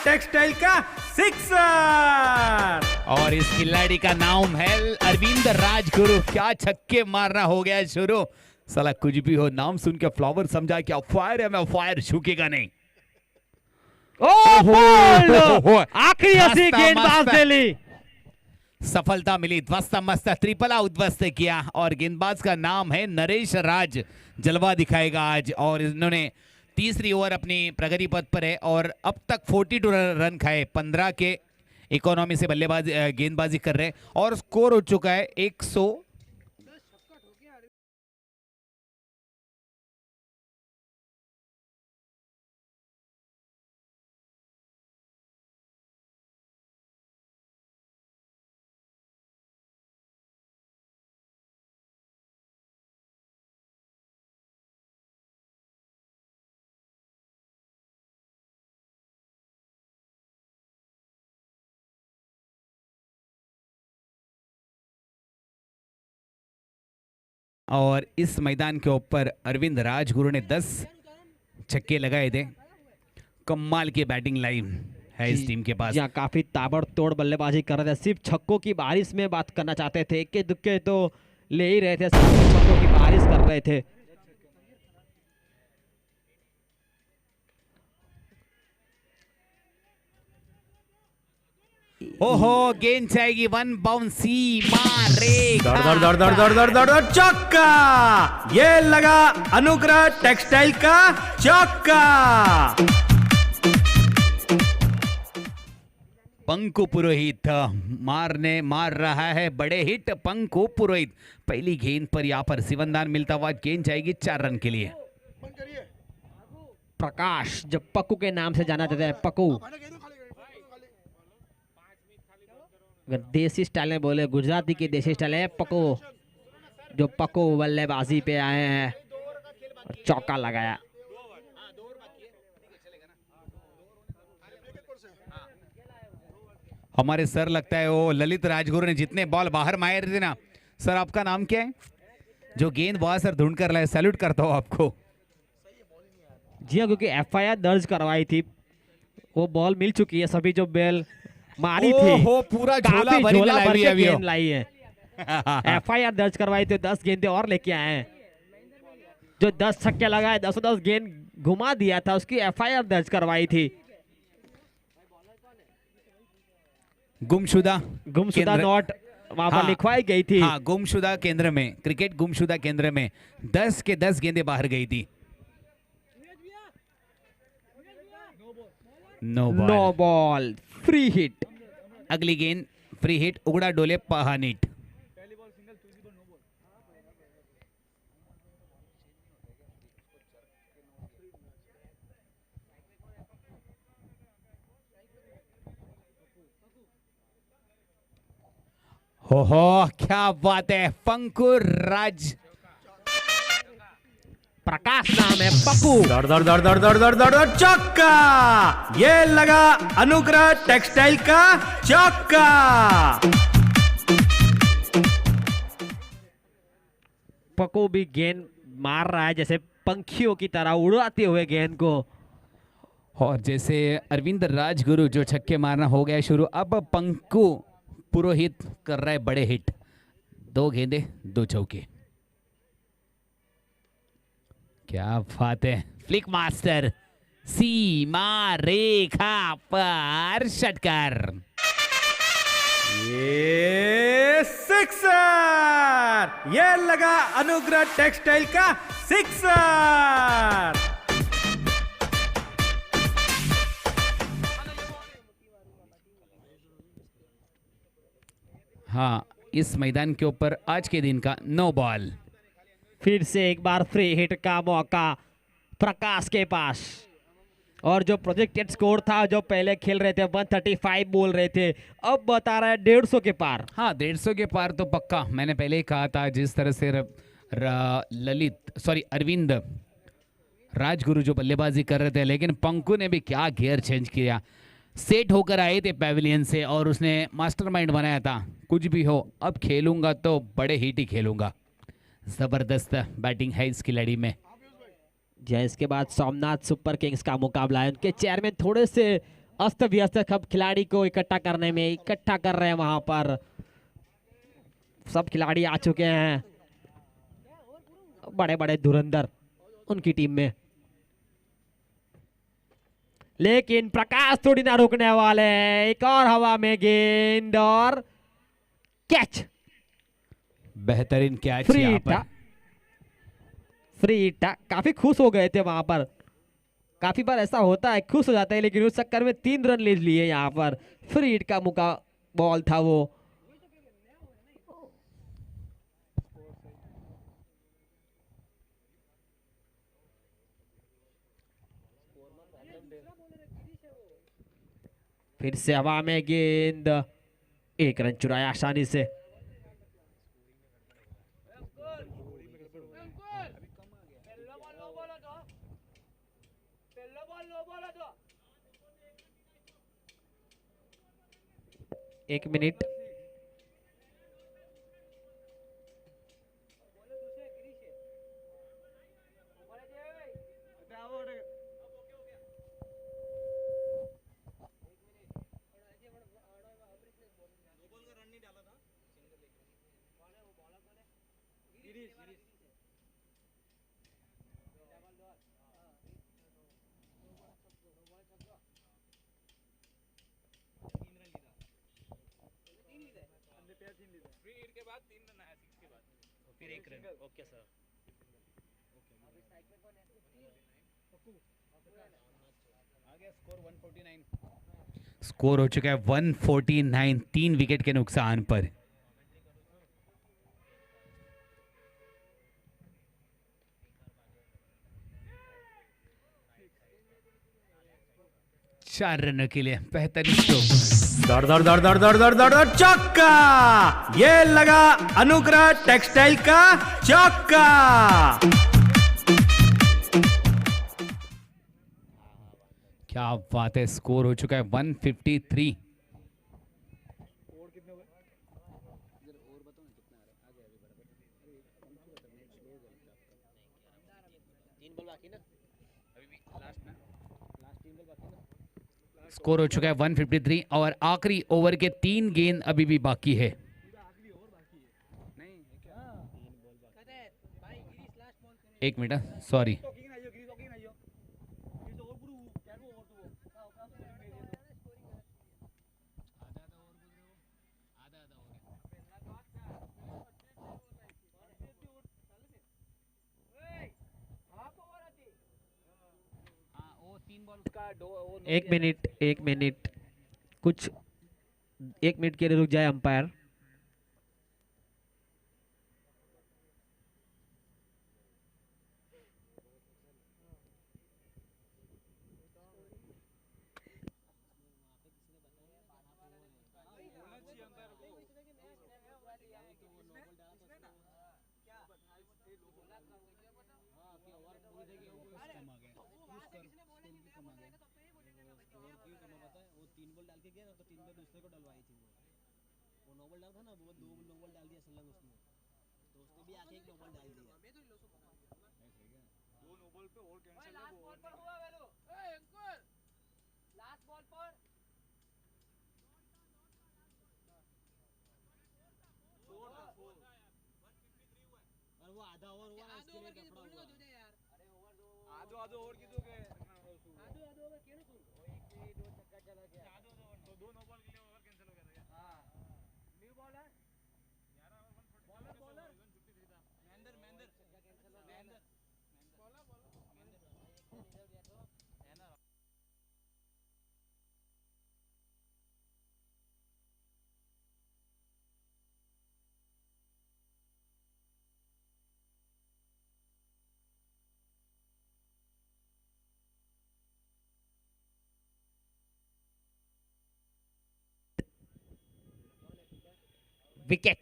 टेक्सटाइल का सिक्सर। और इस खिलाड़ी का नाम है अरविंद राजगुरु। क्या छक्के मारना हो गया शुरू। साला कुछ भी हो, नाम सुन के फ्लावर समझा, क्या फायर है, मैं फायर, झुकेगा नहीं। ओहो, आखिरी हंसी मस्त, गेंदबाज मस्त। ने ली। सफलता मिली, ध्वस्त मस्त ट्रिपल उद्वस्त किया, और गेंदबाज का नाम है नरेश राज। जलवा दिखाएगा आज, और इन्होंने तीसरी ओवर अपनी प्रगति पथ पर है, और अब तक 42 रन खाए, 15 के इकोनॉमी से बल्लेबाजी गेंदबाजी कर रहे हैं, और स्कोर हो चुका है 100। और इस मैदान के ऊपर अरविंद राजगुरु ने 10 छक्के लगाए थे। कमाल की बैटिंग लाइन है इस टीम के पास। यहाँ काफी ताबड़तोड़ बल्लेबाजी कर रहे थे, सिर्फ छक्कों की बारिश में बात करना चाहते थे, इक्के दुक्के तो ले ही रहे थे, सिर्फ छक्कों की बारिश कर रहे थे। ओहो गेंद जाएगी, वन बाउंसी मारेगा। दौड़ दौड़ दौड़ दौड़ दौड़ दौड़ दौड़, चौका। ये लगा अनुग्रह टेक्सटाइल का चौका। पंकु पुरोहित मार रहा है बड़े हिट। पंकु पुरोहित पहली गेंद पर यहाँ पर सिवंदान मिलता हुआ, गेंद जाएगी 4 रन के लिए। प्रकाश, जो पक्कू के नाम से जाना जाता है, पक्कू। अगर देसी स्टाइल में बोले, गुजराती की देसी स्टाइल है पक्कू, जो पक्कू बल्लेबाजी पे आए हैं और चौका लगाया। हमारे सर लगता है वो ललित राजगुरु ने जितने बॉल बाहर मारे थे ना। सर आपका नाम क्या है? जो गेंद वहां सर ढूंढ कर लाए, सैल्यूट करता हूँ आपको। जी हाँ, क्योंकि एफआईआर दर्ज करवाई थी, वो बॉल मिल चुकी है, सभी जो बेल मारी थी। ओहो, पूरा झोला काफी भरी में झोला लाई भर हुई के है अभी वो। गेंद लाई है। एफआईआर दर्ज करवाई थी, 10 गेंदे और लेके आए हैं। जो 10 छक्के लगाए, 10 गेंद घुमा दिया था, उसकी एफआईआर दर्ज करवाई थी। गुमशुदा केंद्र- नोट वहां पर हाँ, लिखवाई गई थी। हाँ, गुमशुदा केंद्र में, क्रिकेट गुमशुदा केंद्र में 10 के 10 गेंदें बाहर गई थी। No ball. No ball, free hit. अगली गेंद फ्री हिट, उगड़ा डोले पहानीट। हो क्या बात है, पंकुर राज। प्रकाश नाम है, पप्पू। दौड़ दौड़ दौड़ दौड़ दौड़ दौड़ दौड़ दौड़, चौका। ये लगा अनुग्रह टेक्सटाइल का चौका। पप्पू भी गेंद मार रहा है जैसे पंखियों की तरह उड़ाते हुए गेंद को। और जैसे अरविंद राजगुरु जो छक्के मारना हो गया शुरू, अब पंकु पुरोहित कर रहा है बड़े हिट। 2 गेंदे 2 चौके। क्या बात है, फ्लिक मास्टर सीमा रेखा पर षटकर। ये सिक्सर। ये लगा अनुग्रह टेक्सटाइल का सिक्सर। हाँ, इस मैदान के ऊपर आज के दिन का 9 बॉल। फिर से एक बार फ्री हिट का मौका प्रकाश के पास। और जो प्रोजेक्टेड स्कोर था, जो पहले खेल रहे थे 135 बोल रहे थे, अब बता रहा है 150 के पार। हाँ, 150 के पार तो पक्का। मैंने पहले ही कहा था, जिस तरह से अरविंद राजगुरु जो बल्लेबाजी कर रहे थे, लेकिन पंकु ने भी क्या गियर चेंज किया। सेट होकर आए थे पैविलियन से और उसने मास्टरमाइंड बनाया था, कुछ भी हो अब खेलूंगा तो बड़े हिट ही खेलूंगा। जबरदस्त बैटिंग है इस खिलाड़ी में। जय, इसके बाद सोमनाथ सुपर किंग्स का मुकाबला है। उनके चेयरमैन थोड़े से अस्त व्यस्त अब खिलाड़ी को इकट्ठा करने में इकट्ठा कर रहे हैं। वहां पर सब खिलाड़ी आ चुके हैं, बड़े बड़े धुरंधर उनकी टीम में। लेकिन प्रकाश थोड़ी ना रुकने वाले हैं। एक और हवा में गेंद और कैच। बेहतरीन कैच फ्री यहाँ हिट था, पर। फ्री हिट था। काफी खुश हो गए थे वहां पर। काफी बार ऐसा होता है, खुश हो जाता है, लेकिन उस चक्कर में 3 रन ले लिए यहाँ पर। फ्री हिट का मुका बॉल था वो। फिर से हवा में गेंद, 1 रन चुराया आसानी से। एक मिनट। स्कोर हो चुका है 149, 3 विकेट के नुकसान पर। चार रनों के लिए बेहतरीन स्ट्रोक। दौड़ दौड़ दौड़ दौड़ दौड़ दौड़ दौड़ दौड़, चौका। ये लगा अनुग्रह टेक्सटाइल का चौका। क्या बात है, स्कोर हो चुका है 153। स्कोर हो चुका है 153 और आखिरी ओवर के 3 गेंद अभी भी बाकी है। एक मिनट, सॉरी। एक मिनट, एक मिनट, कुछ 1 मिनट के लिए रुक जाए अंपायर। विकेट।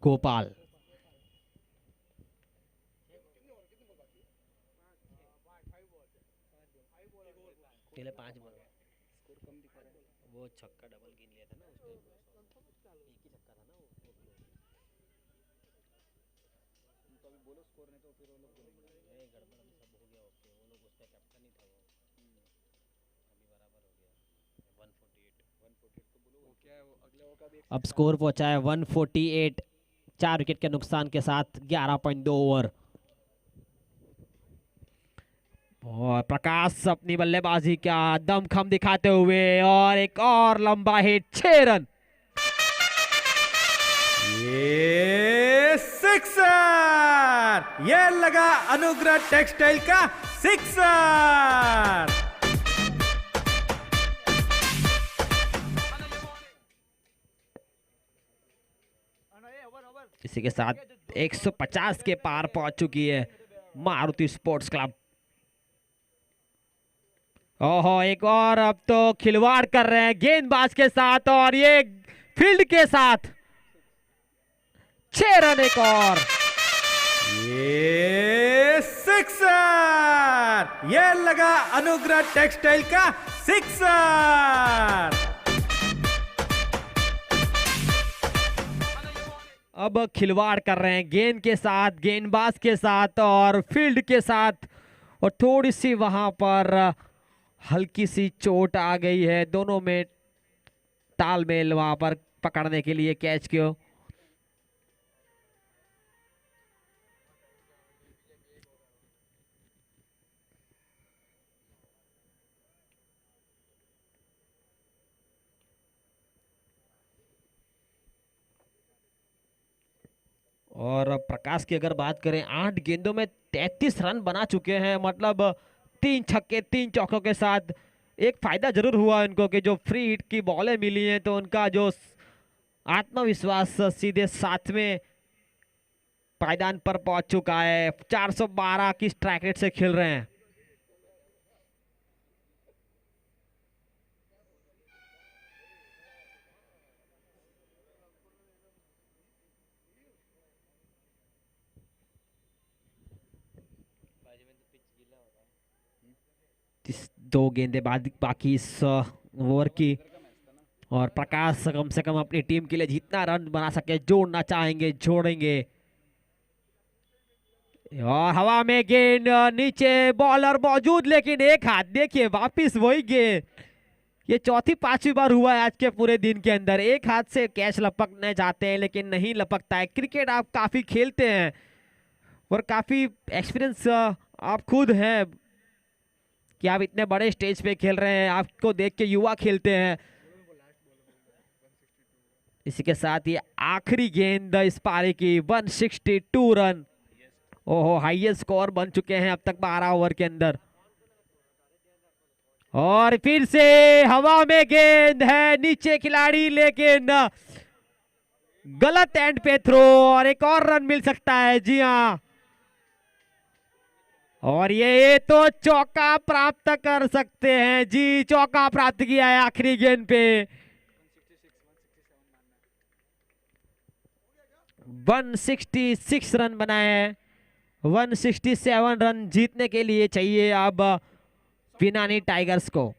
गोपाल पहले 5 बॉल वो छक्का डबल गिन लिया था ना उसने, एक ही छक्का था ना वो। तो अभी बोलो स्कोर, नहीं तो फिर वो लोग बोलेंगे नहीं गड़बड़, अभी सब हो गया ओके, वो लोग उसका कैप्टन ही था वो। अभी बराबर हो गया 148 तो बोलो वो क्या है, वो अगले ओवर का भी अब स्कोर पहुंचा है 148, 4 विकेट के नुकसान के साथ 11.2 ओवर। और प्रकाश अपनी बल्लेबाजी का दमखम दिखाते हुए और एक और लंबा हिट, 6 रन। ये सिक्सर, ये लगा अनुग्रह टेक्सटाइल का सिक्सर। इसी के साथ 150 के पार पहुंच चुकी है मारुति स्पोर्ट्स क्लब। ओहो, एक और अब तो खिलवाड़ कर रहे हैं गेंदबाज के साथ और ये फील्ड के साथ 6 रन एक और। ये सिक्सर, ये लगा अनुग्रह टेक्सटाइल का सिक्सर। अब खिलवाड़ कर रहे हैं गेंद के साथ, गेंदबाज के साथ और फील्ड के साथ, और थोड़ी सी वहां पर हल्की सी चोट आ गई है दोनों में, तालमेल वहां पर पकड़ने के लिए कैच को। और प्रकाश की अगर बात करें, 8 गेंदों में 33 रन बना चुके हैं, मतलब 3 छक्के 3 चौकों के साथ। एक फायदा जरूर हुआ इनको कि जो फ्री हिट की बॉलें मिली हैं तो उनका जो आत्मविश्वास सीधे 7वें पायदान पर पहुंच चुका है। 412 की स्ट्राइक रेट से खेल रहे हैं। दो गेंदे बाकी इस ओवर की, और प्रकाश कम से कम अपनी टीम के लिए जितना रन बना सके जोड़ना चाहेंगे, जोड़ेंगे। और हवा में गेंद, नीचे बॉलर मौजूद, लेकिन एक हाथ देखिए वापिस वही गेंद। ये चौथी 5वीं बार हुआ है आज के पूरे दिन के अंदर, एक हाथ से कैच लपकने जाते हैं लेकिन नहीं लपकता है। क्रिकेट आप काफी खेलते हैं और काफी एक्सपीरियंस आप खुद हैं कि आप इतने बड़े स्टेज पे खेल रहे हैं, आपको देख के युवा खेलते हैं। इसी के साथ ये आखिरी गेंद इस पारी की, 162 रन। ओहो, हाईएस्ट स्कोर बन चुके हैं अब तक 12 ओवर के अंदर। और फिर से हवा में गेंद है, नीचे खिलाड़ी, लेकिन गलत एंड पे थ्रो और एक और रन मिल सकता है। जी हाँ, और ये तो चौका प्राप्त कर सकते हैं जी, चौका प्राप्त किया है आखिरी गेंद पे। 166 रन बनाए हैं। 167 रन जीतने के लिए चाहिए अब पिनानी टाइगर्स को।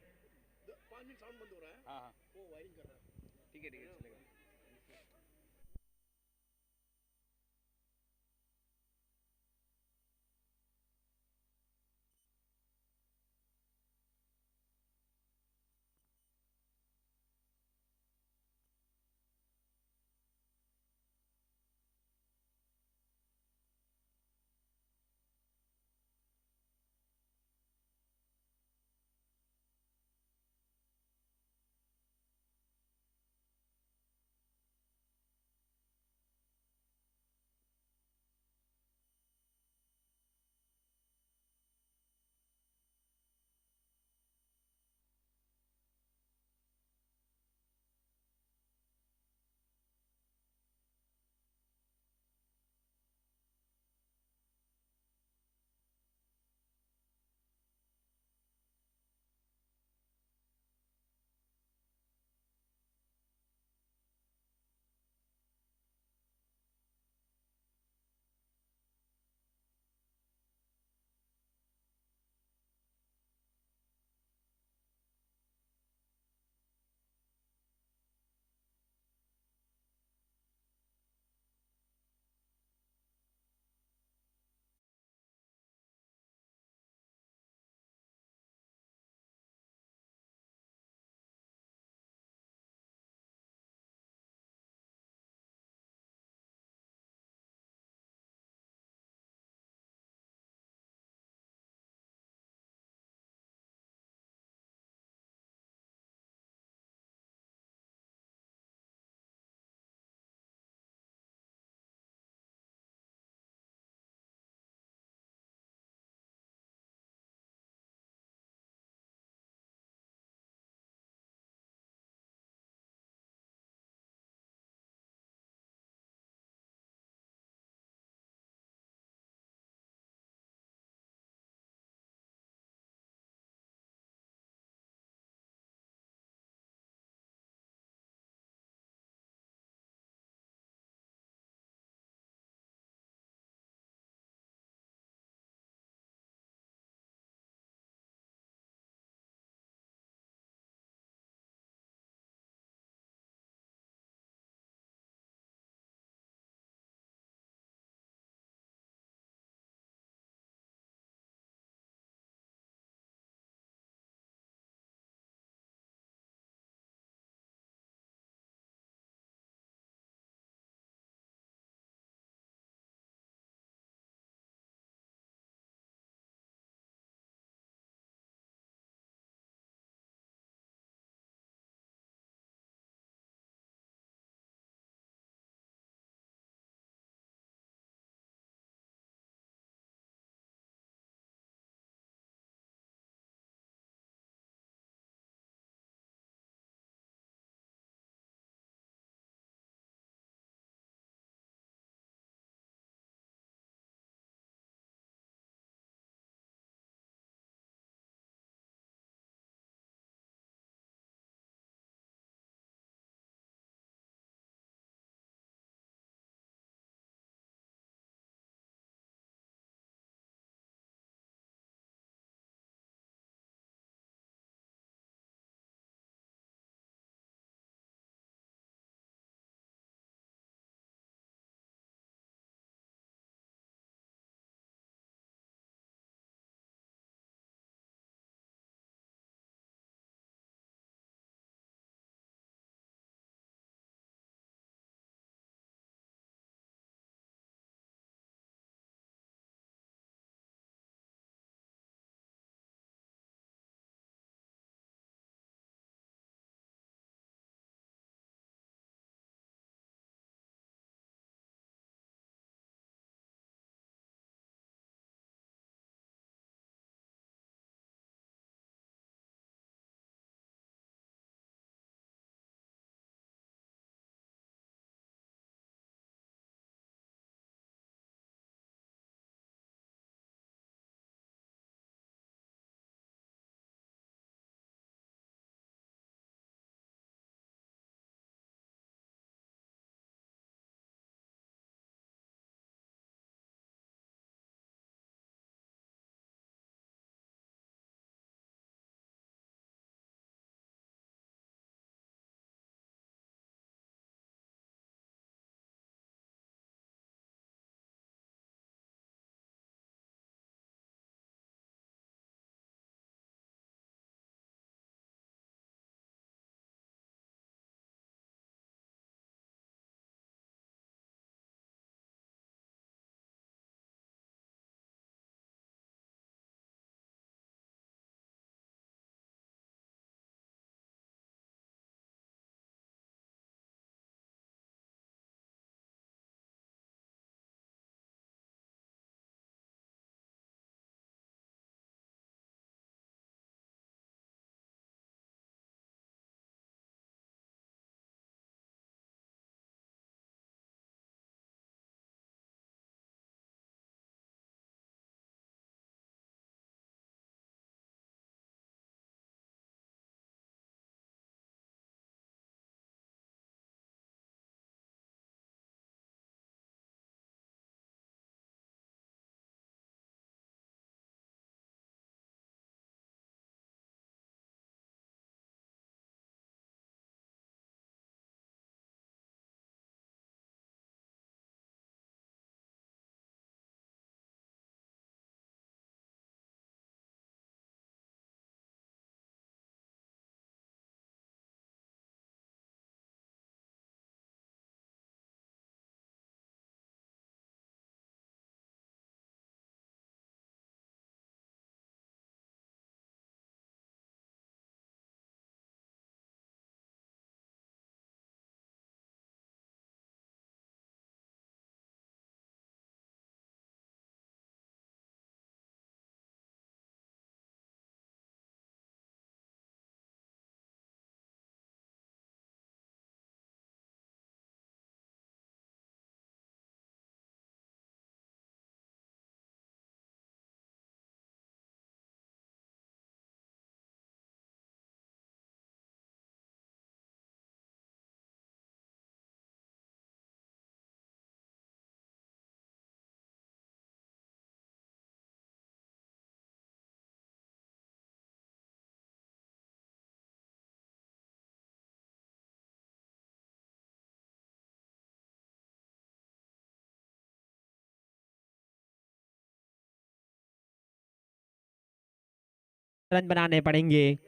रन बनाने पड़ेंगे,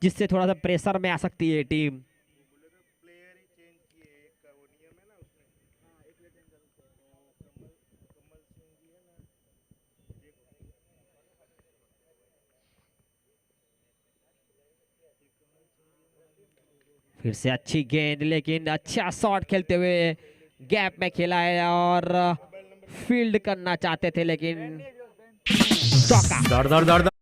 जिससे थोड़ा सा प्रेशर में आ सकती है टीम। फिर से अच्छी गेंद, लेकिन अच्छा शॉट खेलते हुए गैप में खेला है और फील्ड करना चाहते थे, लेकिन चौका। दौड़ दौड़ दौड़ दौड़।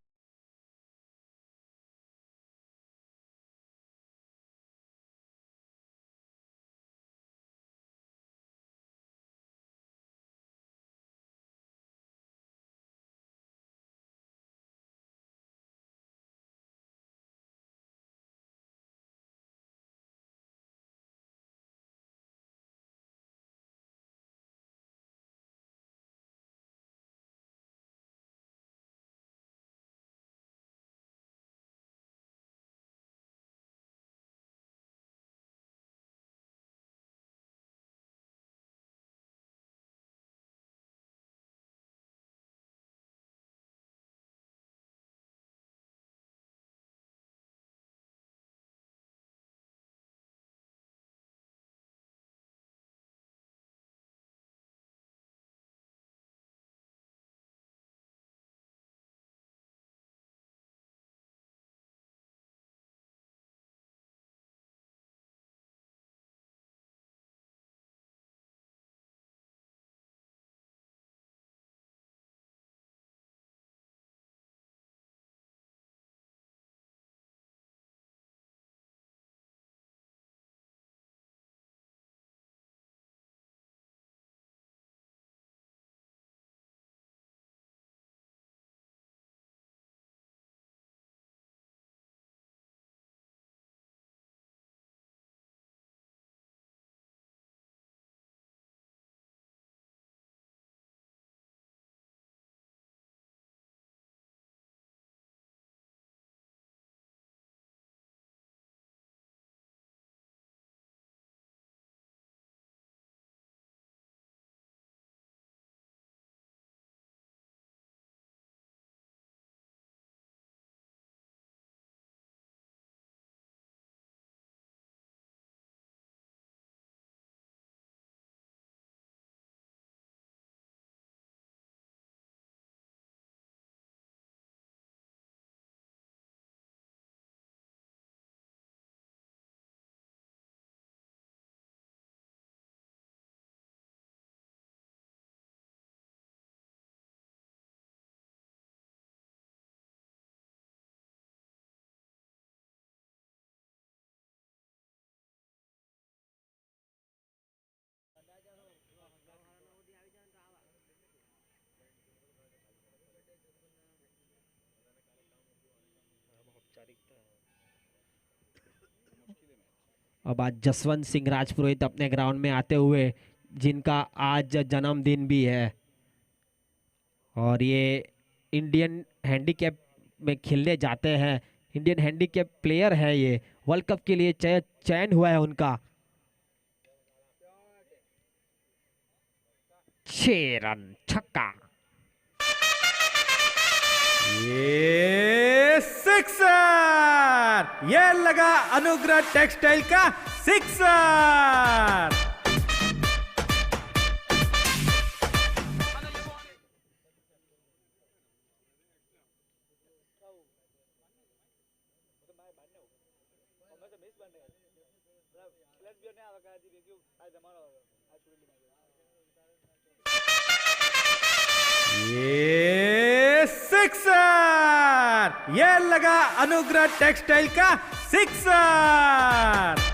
अब आज जसवंत सिंह राजपुरोहित अपने ग्राउंड में आते हुए, जिनका आज जन्मदिन भी है, और ये इंडियन हैंडीकैप में खेलने जाते हैं। इंडियन हैंडीकैप प्लेयर है ये, वर्ल्ड कप के लिए चयन हुआ है उनका। 6 रन, छक्का। ये सिक्सर, ये लगा अनुग्रह टेक्सटाइल का सिक्सर। ये सिक्सर, ये लगा अनुग्रह टेक्सटाइल का सिक्सर।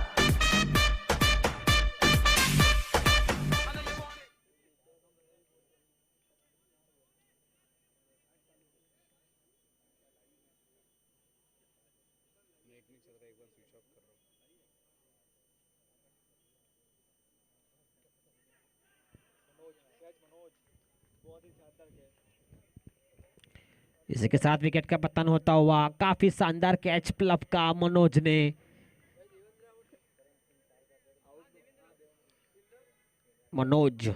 इसी के साथ विकेट का पतन होता हुआ, काफी शानदार कैच प्लफ का मनोज ने। मनोज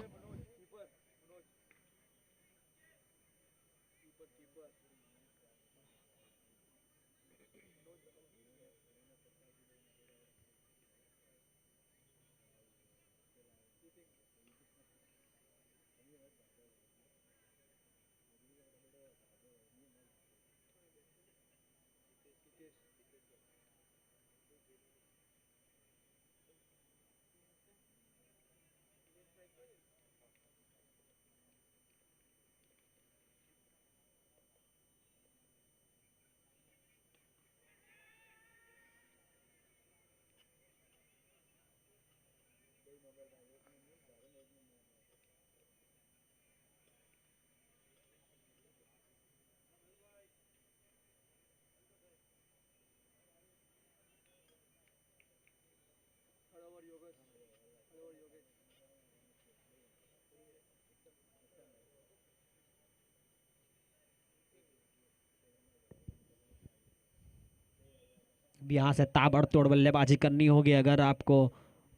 यहाँ से ताबड़तोड़ बल्लेबाजी करनी होगी अगर आपको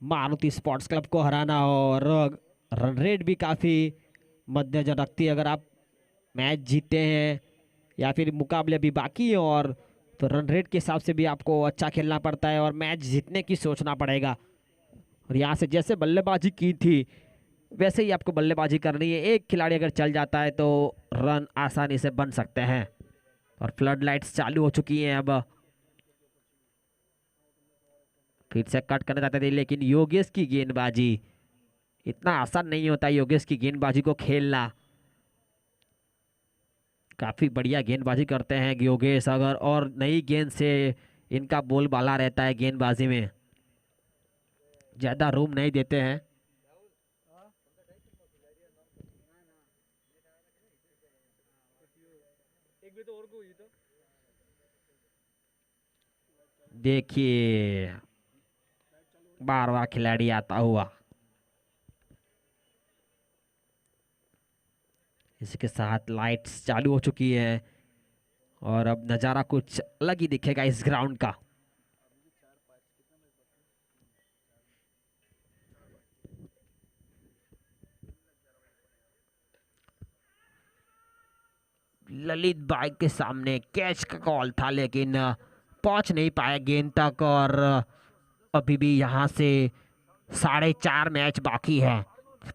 मारुति स्पोर्ट्स क्लब को हराना हो। और रन रेट भी काफ़ी मद्देनजर रखती है। अगर आप मैच जीते हैं या फिर मुकाबले अभी बाकी है और तो रन रेट के हिसाब से भी आपको अच्छा खेलना पड़ता है और मैच जीतने की सोचना पड़ेगा। और यहाँ से जैसे बल्लेबाजी की थी वैसे ही आपको बल्लेबाजी करनी है। एक खिलाड़ी अगर चल जाता है तो रन आसानी से बन सकते हैं। और फ्लड लाइट्स चालू हो चुकी हैं अब। फिर से कट करने जाते थे लेकिन योगेश की गेंदबाजी, इतना आसान नहीं होता योगेश की गेंदबाजी को खेलना। काफ़ी बढ़िया गेंदबाजी करते हैं योगेश। अगर और नई गेंद से इनका बोलबाला रहता है गेंदबाजी में, ज़्यादा रूम नहीं देते हैं। देखिए 12वां खिलाड़ी आता हुआ। इसके साथ लाइट्स चालू हो चुकी है और अब नज़ारा कुछ अलग ही दिखेगा इस ग्राउंड का। ललित भाई के सामने कैच का कॉल था लेकिन पहुंच नहीं पाया गेंद तक। और अभी भी यहाँ से 4.5 मैच बाकी है,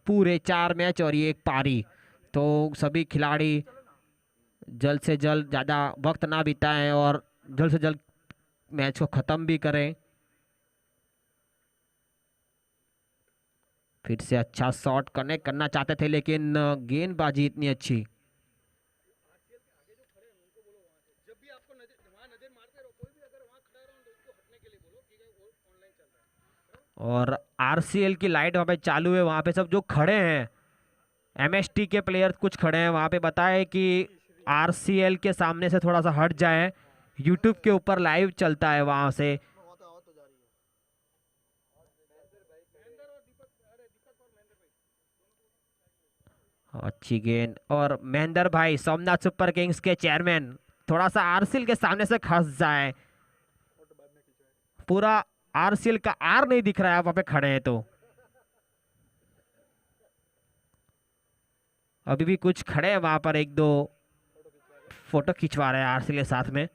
पूरे 4 मैच और ये एक पारी। तो सभी खिलाड़ी जल्द से जल्द, ज़्यादा वक्त ना बिताएं और जल्द से जल्द मैच को ख़त्म भी करें। फिर से अच्छा शॉट कनेक्ट करना चाहते थे लेकिन गेंदबाजी इतनी अच्छी। और आरसीएल की लाइट वहाँ पे चालू है। वहाँ पे सब जो खड़े हैं एमएसटी के प्लेयर कुछ खड़े हैं वहाँ पे, बताए कि आरसीएल के सामने से थोड़ा सा हट जाए। यूट्यूब के ऊपर लाइव चलता है वहाँ से। अच्छी गेंद और महेंद्र भाई सोमनाथ सुपर किंग्स के चेयरमैन थोड़ा सा आरसीएल के सामने से खस जाए। पूरा आरसीएल का आर नहीं दिख रहा है वहां पे खड़े हैं तो। अभी भी कुछ खड़े हैं वहां पर, एक दो फोटो खिंचवा रहे हैं आरसीएल के साथ में।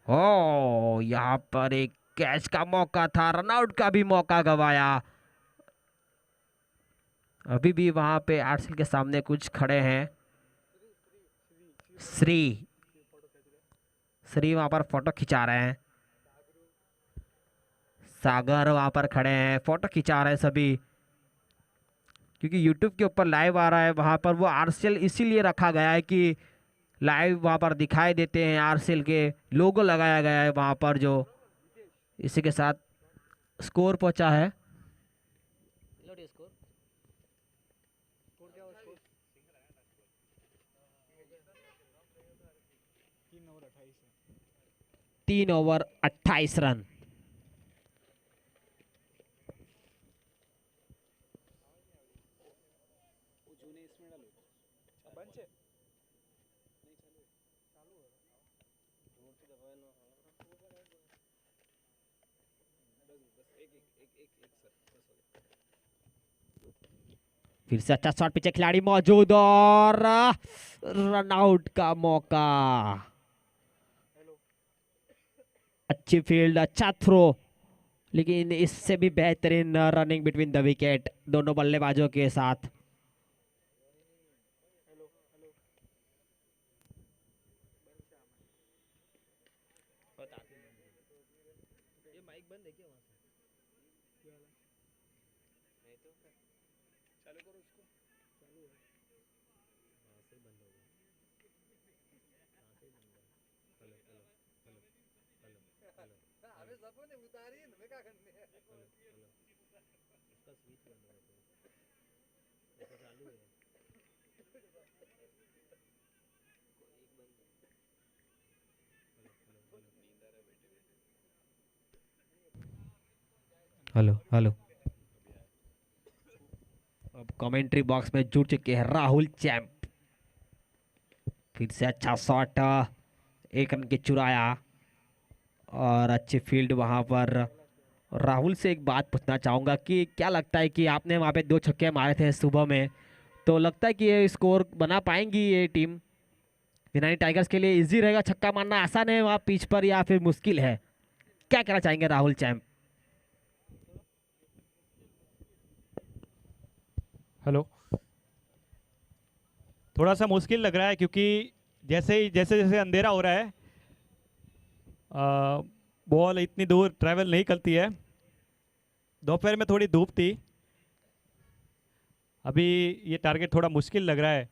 ओ यहाँ पर एक कैच का मौका था, रनआउट का भी मौका गवाया। अभी भी वहां पे आरसीएल के सामने कुछ खड़े हैं। श्री वहां पर फोटो खिंचा रहे हैं। सागर वहां पर खड़े हैं, फोटो खिंचा रहे हैं सभी, क्योंकि यूट्यूब के ऊपर लाइव आ रहा है। वहां पर वो आरसीएल इसीलिए रखा गया है कि लाइव वहां पर दिखाई देते हैं। आरसीएल के लोगो लगाया गया है वहां पर, जो इसी के साथ स्कोर पहुंचा है। 3 ओवर 28 रन। फिर से अच्छा शॉट, पीछे खिलाड़ी मौजूद और रनआउट का मौका। अच्छी फील्ड, अच्छा थ्रो, लेकिन इससे भी बेहतरीन रनिंग बिटवीन द विकेट दोनों बल्लेबाजों के साथ। Hello hello. अब कमेंट्री बॉक्स में जुड़ चुके हैं राहुल चैंप। फिर से अच्छा शॉट, एक रन के चुराया और अच्छी फील्ड वहां पर। राहुल से एक बात पूछना चाहूंगा कि क्या लगता है कि आपने वहां पे 2 छक्के मारे थे सुबह में, तो लगता है कि ये स्कोर बना पाएंगी ये टीम? यूनाइटेड टाइगर्स के लिए इजी रहेगा छक्का मारना, आसान है वहां पिच पर या फिर मुश्किल है? क्या कहना चाहेंगे राहुल चैंप? हेलो। थोड़ा सा मुश्किल लग रहा है क्योंकि जैसे जैसे अंधेरा हो रहा है, बॉल इतनी दूर ट्रैवल नहीं करती है। दोपहर में थोड़ी धूप थी, अभी ये टारगेट थोड़ा मुश्किल लग रहा है।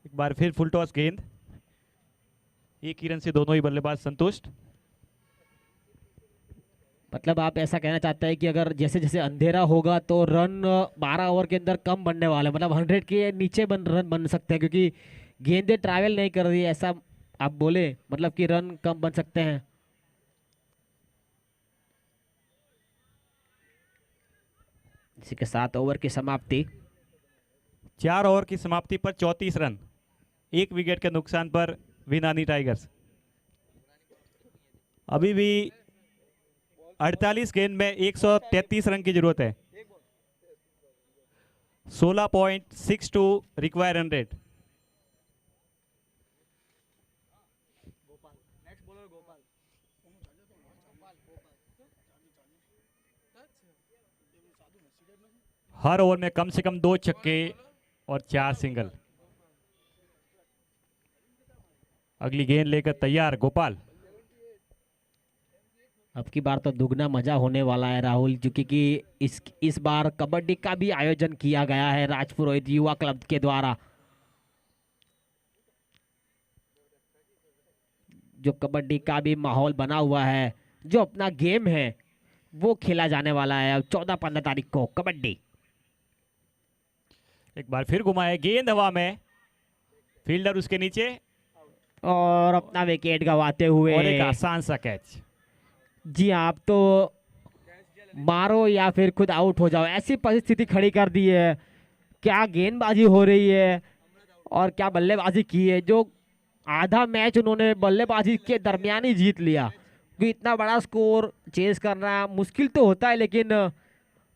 एक बार फिर फुल टॉस गेंद, एक ही रन से दोनों ही बल्लेबाज संतुष्ट। मतलब आप ऐसा कहना चाहते हैं कि अगर जैसे जैसे अंधेरा होगा तो रन 12 ओवर के अंदर कम बनने वाले, मतलब 100 के नीचे रन बन सकते हैं क्योंकि गेंदें ट्रैवल नहीं कर रही है, ऐसा आप बोले? मतलब कि रन कम बन सकते हैं। इसी के साथ ओवर की समाप्ति। 4 ओवर की समाप्ति पर 34 रन, 1 विकेट के नुकसान पर विनानी टाइगर्स। अभी भी 48 गेंद में 133 रन की जरूरत है। 16.62 रिक्वायर रन रेट। हर ओवर में कम से कम 2 छक्के और 4 सिंगल। अगली गेंद लेकर तैयार गोपाल। अब की बार तो दुगना मजा होने वाला है राहुल, क्योंकि इस बार कबड्डी का भी आयोजन किया गया है राजपुरोहित युवा क्लब के द्वारा। जो कबड्डी का भी माहौल बना हुआ है, जो अपना गेम है वो खेला जाने वाला है 14-15 तारीख को कबड्डी। एक बार फिर घुमाए, गेंद हवा में, फील्डर उसके नीचे और अपना विकेट गंवाते हुए। और एक आसान सा कैच। जी आप तो मारो या फिर खुद आउट हो जाओ, ऐसी परिस्थिति खड़ी कर दी है। क्या गेंदबाजी हो रही है और क्या बल्लेबाजी की है। जो आधा मैच उन्होंने बल्लेबाजी के दरमियान ही जीत लिया, क्योंकि इतना बड़ा स्कोर चेज करना मुश्किल तो होता है, लेकिन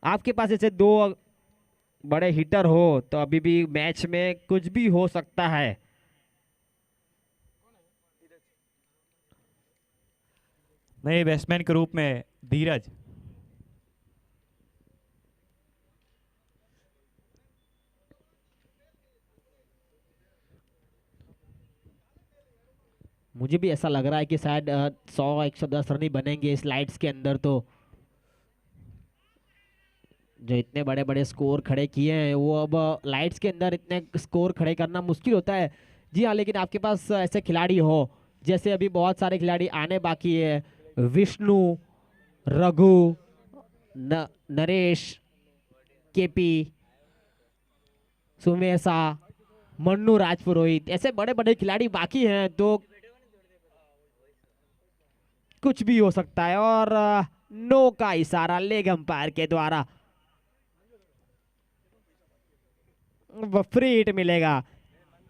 आपके पास ऐसे 2 बड़े हिटर हो तो अभी भी मैच में कुछ भी हो सकता है। नए बैट्समैन के रूप में धीरज। मुझे भी ऐसा लग रहा है कि शायद 100-110 रन ही बनेंगे इस लाइट्स के अंदर। तो जो इतने बड़े बड़े स्कोर खड़े किए हैं वो अब लाइट्स के अंदर इतने स्कोर खड़े करना मुश्किल होता है। जी हाँ, लेकिन आपके पास ऐसे खिलाड़ी हो, जैसे अभी बहुत सारे खिलाड़ी आने बाकी है, विष्णु, रघु, नरेश, केपी, सुमेशा, मन्नू राजपुरोहित, ऐसे बड़े बड़े खिलाड़ी बाकी हैं, तो कुछ भी हो सकता है। और नो का इशारा लेग अंपायर के द्वारा, फ्री हिट मिलेगा।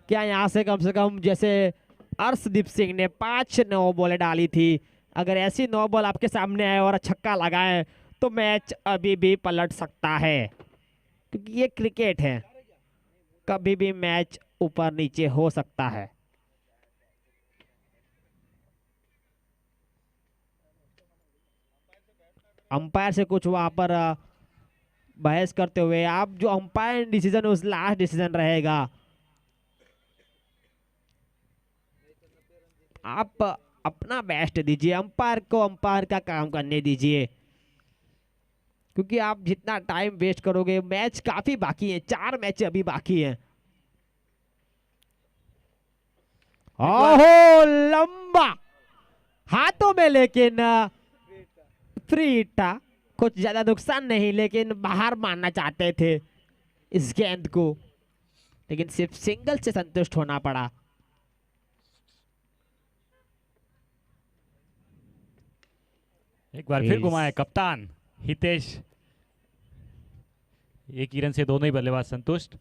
क्या यहाँ से कम जैसे अर्शदीप सिंह ने 5 9 बॉलें डाली थी, अगर ऐसी 9 बॉल आपके सामने आए और छक्का लगाए तो मैच अभी भी पलट सकता है, क्योंकि ये क्रिकेट है, कभी भी मैच ऊपर नीचे हो सकता है। अंपायर से कुछ वहां पर बहस करते हुए, आप जो अंपायर डिसीजन उस लास्ट डिसीजन रहेगा, आप अपना बेस्ट दीजिए, अंपायर को अंपायर का काम करने दीजिए, क्योंकि आप जितना टाइम वेस्ट करोगे, मैच काफी बाकी है, 4 मैच अभी बाकी हैं। ओहो, लंबा हाथों में, लेकिन फ्री था, कुछ ज्यादा नुकसान नहीं, लेकिन बाहर मारना चाहते थे इस गेंद को, लेकिन सिर्फ सिंगल से संतुष्ट होना पड़ा। एक बार फिर घुमाए कप्तान हितेश। एक ही रन से दोनों ही बल्लेबाज संतुष्ट।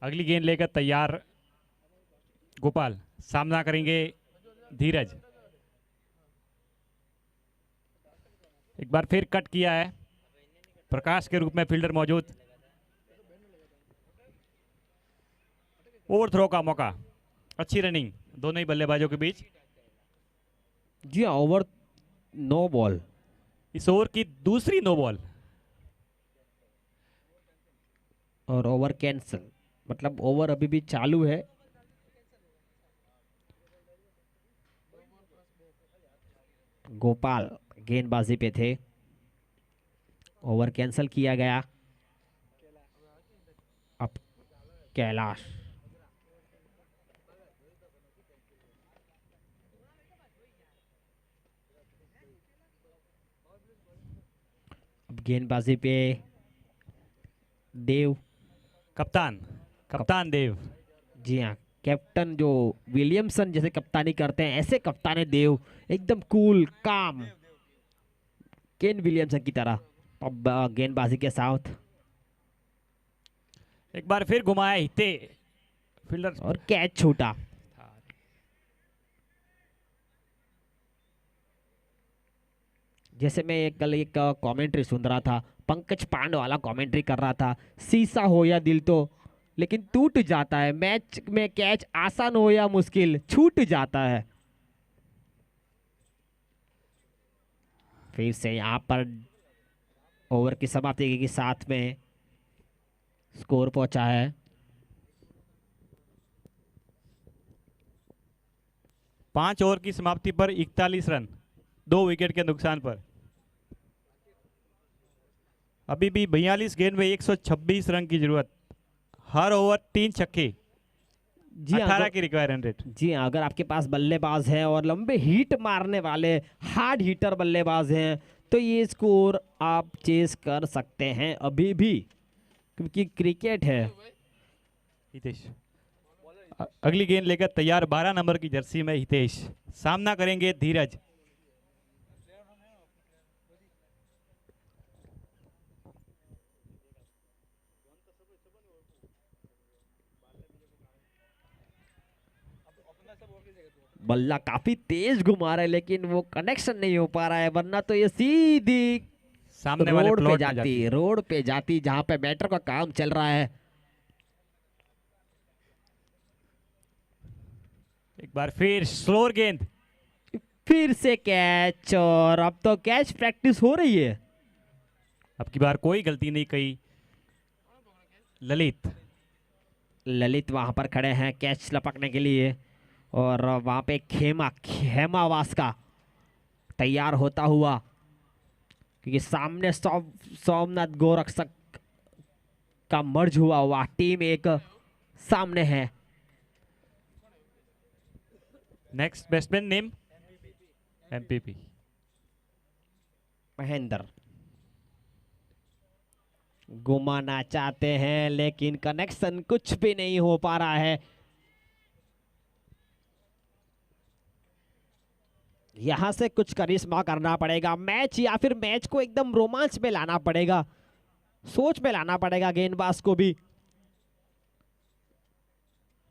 अगली गेंद लेकर तैयार गोपाल, सामना करेंगे धीरज। एक बार फिर कट किया है, प्रकाश के रूप में फील्डर मौजूद। ओवर थ्रो का मौका, अच्छी रनिंग दोनों ही बल्लेबाजों के बीच। जी हाँ, ओवर नो बॉल, इस ओवर की दूसरी नो बॉल और ओवर कैंसल, मतलब ओवर अभी भी चालू है। गोपाल गेंदबाजी पे थे, ओवर कैंसल किया गया। अब कैलाश, अब गेंदबाजी पे देव, कप्तान देव। जी हाँ, कैप्टन जो विलियमसन जैसे कप्तानी करते हैं ऐसे कप्तान देव, एकदम कूल काम, केन विलियमसन की तरह। अब गेंदबाजी के साथ एक बार फिर घुमाया हिते, फील्डर और कैच छूटा। जैसे मैं कल एक कमेंट्री सुन रहा था, पंकज पांडे वाला कमेंट्री कर रहा था, शीशा हो या दिल तो लेकिन टूट जाता है, मैच में कैच आसान हो या मुश्किल छूट जाता है। फिर से यहाँ पर ओवर की समाप्ति के साथ में स्कोर पहुंचा है। पांच ओवर की समाप्ति पर 41 रन, 2 विकेट के नुकसान पर। अभी भी 42 गेंद में 126 रन की जरूरत, हर ओवर 3 छक्के, जी 18 की रिक्वायर्ड रन रेट। जी हाँ, अगर आपके पास बल्लेबाज हैं और लंबे हीट मारने वाले हार्ड हीटर बल्लेबाज हैं तो ये स्कोर आप चेस कर सकते हैं अभी भी, क्योंकि क्रिकेट है। हितेश अगली गेंद लेकर तैयार, 12 नंबर की जर्सी में हितेश, सामना करेंगे धीरज। बल्ला काफी तेज घुमा रहा है लेकिन वो कनेक्शन नहीं हो पा रहा है, वरना तो ये सीधी सामने वाले रोड पे प्लॉट में जाती, रोड पे जाती जहां पे बैटर का काम चल रहा है। एक बार फिर स्लोअर गेंद, फिर से कैच, और अब तो कैच प्रैक्टिस हो रही है। अब की बार कोई गलती नहीं कही। ललित वहां पर खड़े हैं कैच लपकने के लिए, और वहां पे खेमावास का तैयार होता हुआ, क्योंकि सामने सोमनाथ गोरक्षक का मर्ज हुआ टीम एक सामने है। Next batsman name MPP Mahendra घुमाना चाहते हैं लेकिन कनेक्शन कुछ भी नहीं हो पा रहा है। यहां से कुछ करिश्मा करना पड़ेगा मैच, या फिर मैच को एकदम रोमांच में लाना पड़ेगा, सोच में लाना पड़ेगा गेंदबाज को भी।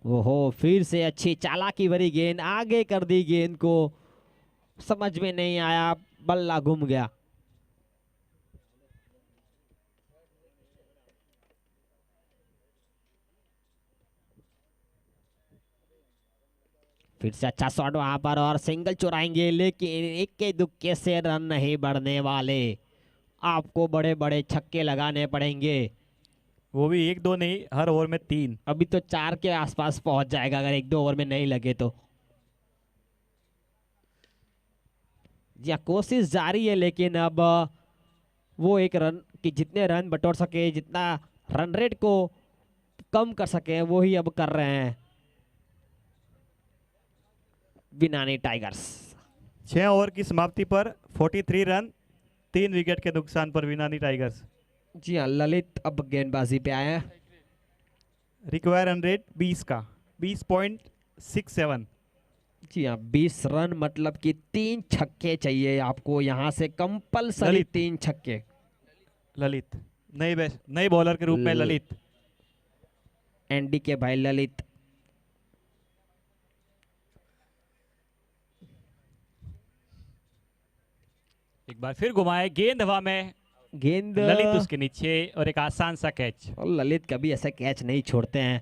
ओहो, फिर से अच्छी चालाकी भरी गेंद, आगे कर दी गेंद को, समझ में नहीं आया, बल्ला घूम गया। फिर से अच्छा शॉट वहां पर और सिंगल चुराएंगे, लेकिन इक्के दुक्के से रन नहीं बढ़ने वाले, आपको बड़े बड़े छक्के लगाने पड़ेंगे। वो भी 1-2 नहीं, हर ओवर में 3। अभी तो 4 के आसपास पहुंच जाएगा अगर 1-2 ओवर में नहीं लगे तो। जी हाँ, कोशिश जारी है, लेकिन अब वो एक रन की जितने रन बटोर सके, जितना रन रेट को कम कर सके वो ही अब कर रहे हैं विनानी टाइगर्स। 6 ओवर की समाप्ति पर 43 रन, 3 विकेट के नुकसान पर विनानी टाइगर्स। जी हाँ, ललित अब गेंदबाजी पे आए हैं। रिक्वायर रन रेट 20 का 20.67। जी हाँ, 20 रन मतलब कि 3 छक्के चाहिए आपको यहाँ से कंपलसरी, ललित। 3 छक्के। ललित नए बॉलर के रूप में ललित। एनडी के भाई ललित। एक बार फिर घुमाए, गेंद हवा में, गेंद ललित उसके नीचे और एक आसान सा कैच। और ललित कभी ऐसा कैच नहीं छोड़ते हैं,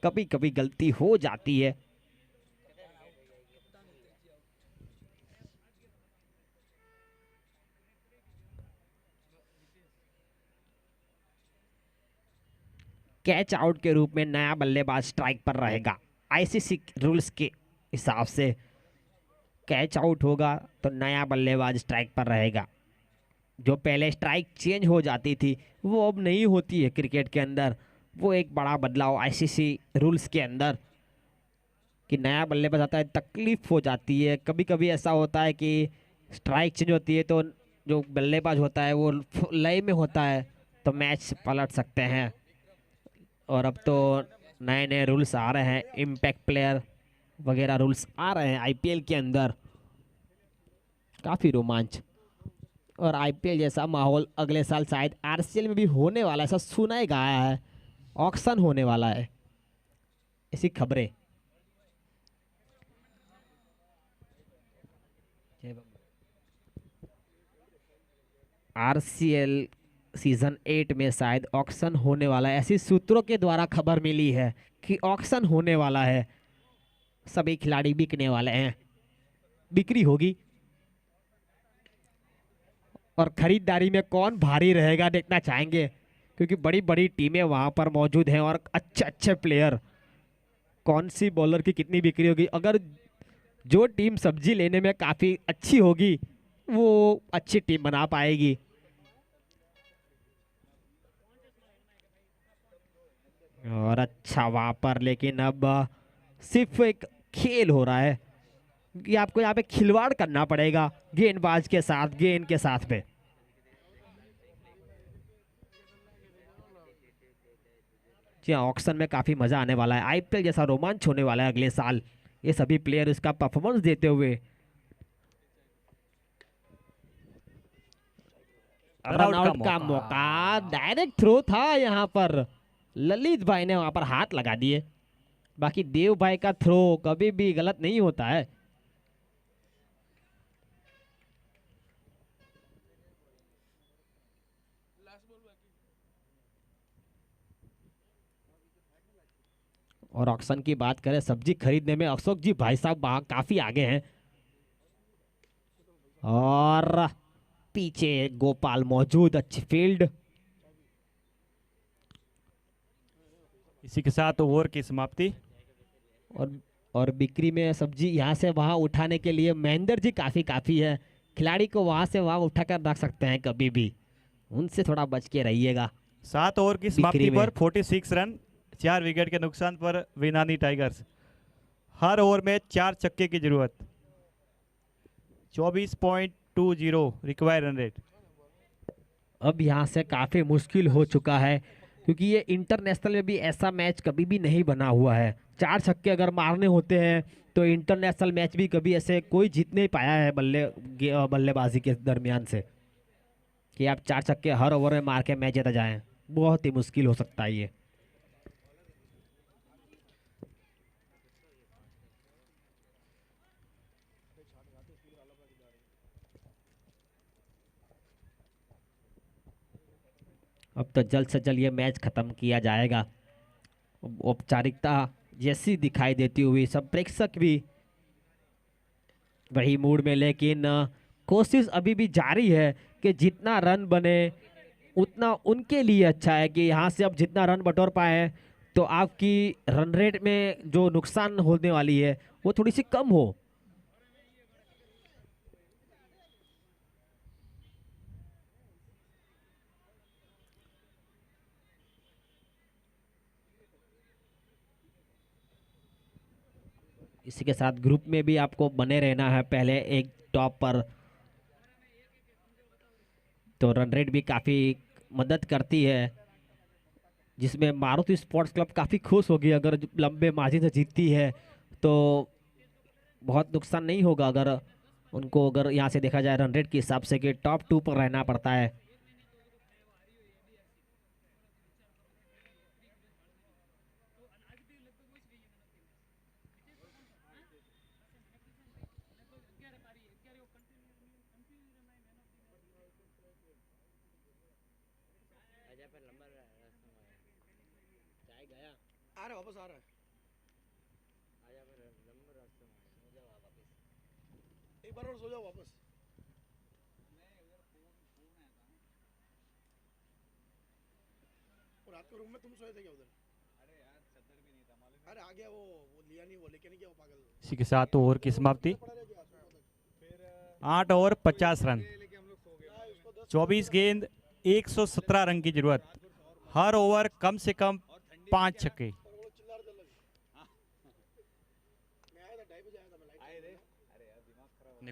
कभी कभी गलती हो जाती है। कैच आउट के रूप में नया बल्लेबाज स्ट्राइक पर रहेगा। आईसीसी रूल्स के हिसाब से कैच आउट होगा तो नया बल्लेबाज स्ट्राइक पर रहेगा। जो पहले स्ट्राइक चेंज हो जाती थी वो अब नहीं होती है क्रिकेट के अंदर। वो एक बड़ा बदलाव आईसीसी रूल्स के अंदर कि नया बल्लेबाज आता है, तकलीफ हो जाती है। कभी कभी ऐसा होता है कि स्ट्राइक चेंज होती है तो जो बल्लेबाज होता है वो लय में होता है तो मैच पलट सकते हैं। और अब तो नए नए रूल्स आ रहे हैं, इम्पैक्ट प्लेयर वगैरह रूल्स आ रहे हैं आईपीएल के अंदर। काफ़ी रोमांच और आईपीएल जैसा माहौल अगले साल शायद आरसीएल में भी होने वाला है, ऐसा सुना ही गाया है। ऑक्शन होने वाला है, ऐसी खबरें। आरसीएल सीजन 8 में शायद ऑक्शन होने वाला है, ऐसी सूत्रों के द्वारा खबर मिली है कि ऑक्शन होने वाला है। सभी खिलाड़ी बिकने वाले हैं, बिक्री होगी और खरीदारी में कौन भारी रहेगा देखना चाहेंगे, क्योंकि बड़ी बड़ी टीमें वहां पर मौजूद हैं और अच्छे अच्छे प्लेयर। कौन सी बॉलर की कितनी बिक्री होगी। अगर जो टीम सब्जी लेने में काफ़ी अच्छी होगी वो अच्छी टीम बना पाएगी। और अच्छा वहां पर, लेकिन अब सिर्फ एक खेल हो रहा है कि आपको यहाँ पे खिलवाड़ करना पड़ेगा गेंदबाज के साथ, गेंद के साथ में। जी हाँ, ऑक्शन में काफी मजा आने वाला है। आईपीएल जैसा रोमांच होने वाला है अगले साल, ये सभी प्लेयर इसका परफॉर्मेंस देते हुए। रन आउट का मौका, डायरेक्ट थ्रो था यहाँ पर। ललित भाई ने वहां पर हाथ लगा दिए। बाकी देव भाई का थ्रो कभी भी गलत नहीं होता है। और ऑक्शन की बात करें, सब्जी खरीदने में अशोक जी भाई साहब काफी आगे हैं। और पीछे गोपाल मौजूद, अच्छी फील्ड। इसी के साथ ओवर की समाप्ति। और बिक्री में सब्जी यहाँ से वहाँ उठाने के लिए महेंद्र जी काफी है। खिलाड़ी को वहां से वहां उठाकर रख सकते हैं कभी भी, उनसे थोड़ा बच के रहिएगा। 7 ओवर की समाप्ति बिक्री में। पर 46 रन, 4 विकेट के नुकसान पर विनानी टाइगर्स। हर ओवर में 4 छक्के की जरूरत। 24.20 रिक्वायर रन रेट। अब यहाँ से काफी मुश्किल हो चुका है, क्योंकि ये इंटरनेशनल में भी ऐसा मैच कभी भी नहीं बना हुआ है। 4 छक्के अगर मारने होते हैं तो इंटरनेशनल मैच भी कभी ऐसे कोई जीत नहीं पाया है बल्लेबाजी के दरमियान से, कि आप 4 छक्के हर ओवर में मार के मैच जीता जाएं। बहुत ही मुश्किल हो सकता है ये। अब तो जल्द से जल्द ये मैच खत्म किया जाएगा। औपचारिकता जैसी दिखाई देती हुई, सब प्रेक्षक भी वही मूड में, लेकिन कोशिश अभी भी जारी है कि जितना रन बने उतना उनके लिए अच्छा है, कि यहाँ से अब जितना रन बटोर पाए तो आपकी रन रेट में जो नुकसान होने वाली है वो थोड़ी सी कम हो। इसी के साथ ग्रुप में भी आपको बने रहना है पहले एक टॉप पर, तो रन रेट भी काफ़ी मदद करती है, जिसमें मारुति स्पोर्ट्स क्लब काफ़ी खुश होगी अगर लंबे मार्जिन से जीतती है। तो बहुत नुकसान नहीं होगा अगर उनको, अगर यहाँ से देखा जाए रन रेट के हिसाब से, कि टॉप 2 पर रहना पड़ता है। आ रहा है, वापस आ रहा है। एक बार और सो जाओ वापस। और रात को रूम में तुम सोए थे क्या उधर? अरे यार चद्दर भी नहीं था मालूम। अरे आ गया वो लिया नहीं, वो लेके नहीं गया वो पागल। इसी के साथ ओवर की समाप्ति। 8 ओवर 50 रन, 24 गेंद, 117 रन की जरूरत। हर ओवर कम से कम 5 छक्के।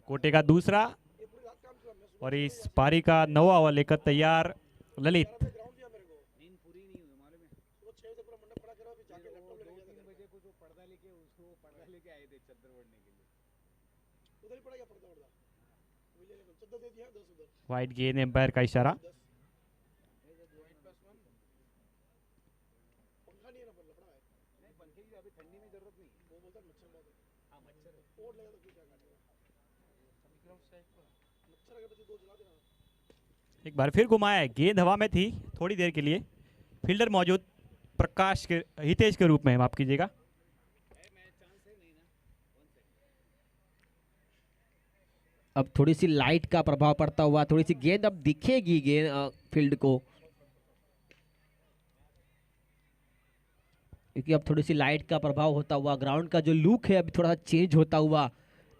कोटे का दूसरा और इस पारी का 9वां ओवर लेकर तैयार ललित। वाइड गेंद, एम्पायर का इशारा। एक बार फिर घुमाया है, गेंद हवा में थी थोड़ी देर के लिए, फील्डर मौजूद प्रकाश के, हितेश के रूप में माफ कीजिएगा। अब थोड़ी सी लाइट का प्रभाव पड़ता हुआ थोड़ी सी गेंद अब दिखेगी गेंद फील्ड को, क्योंकि अब थोड़ी सी लाइट का प्रभाव होता हुआ ग्राउंड का जो लुक है अभी थोड़ा सा चेंज होता हुआ।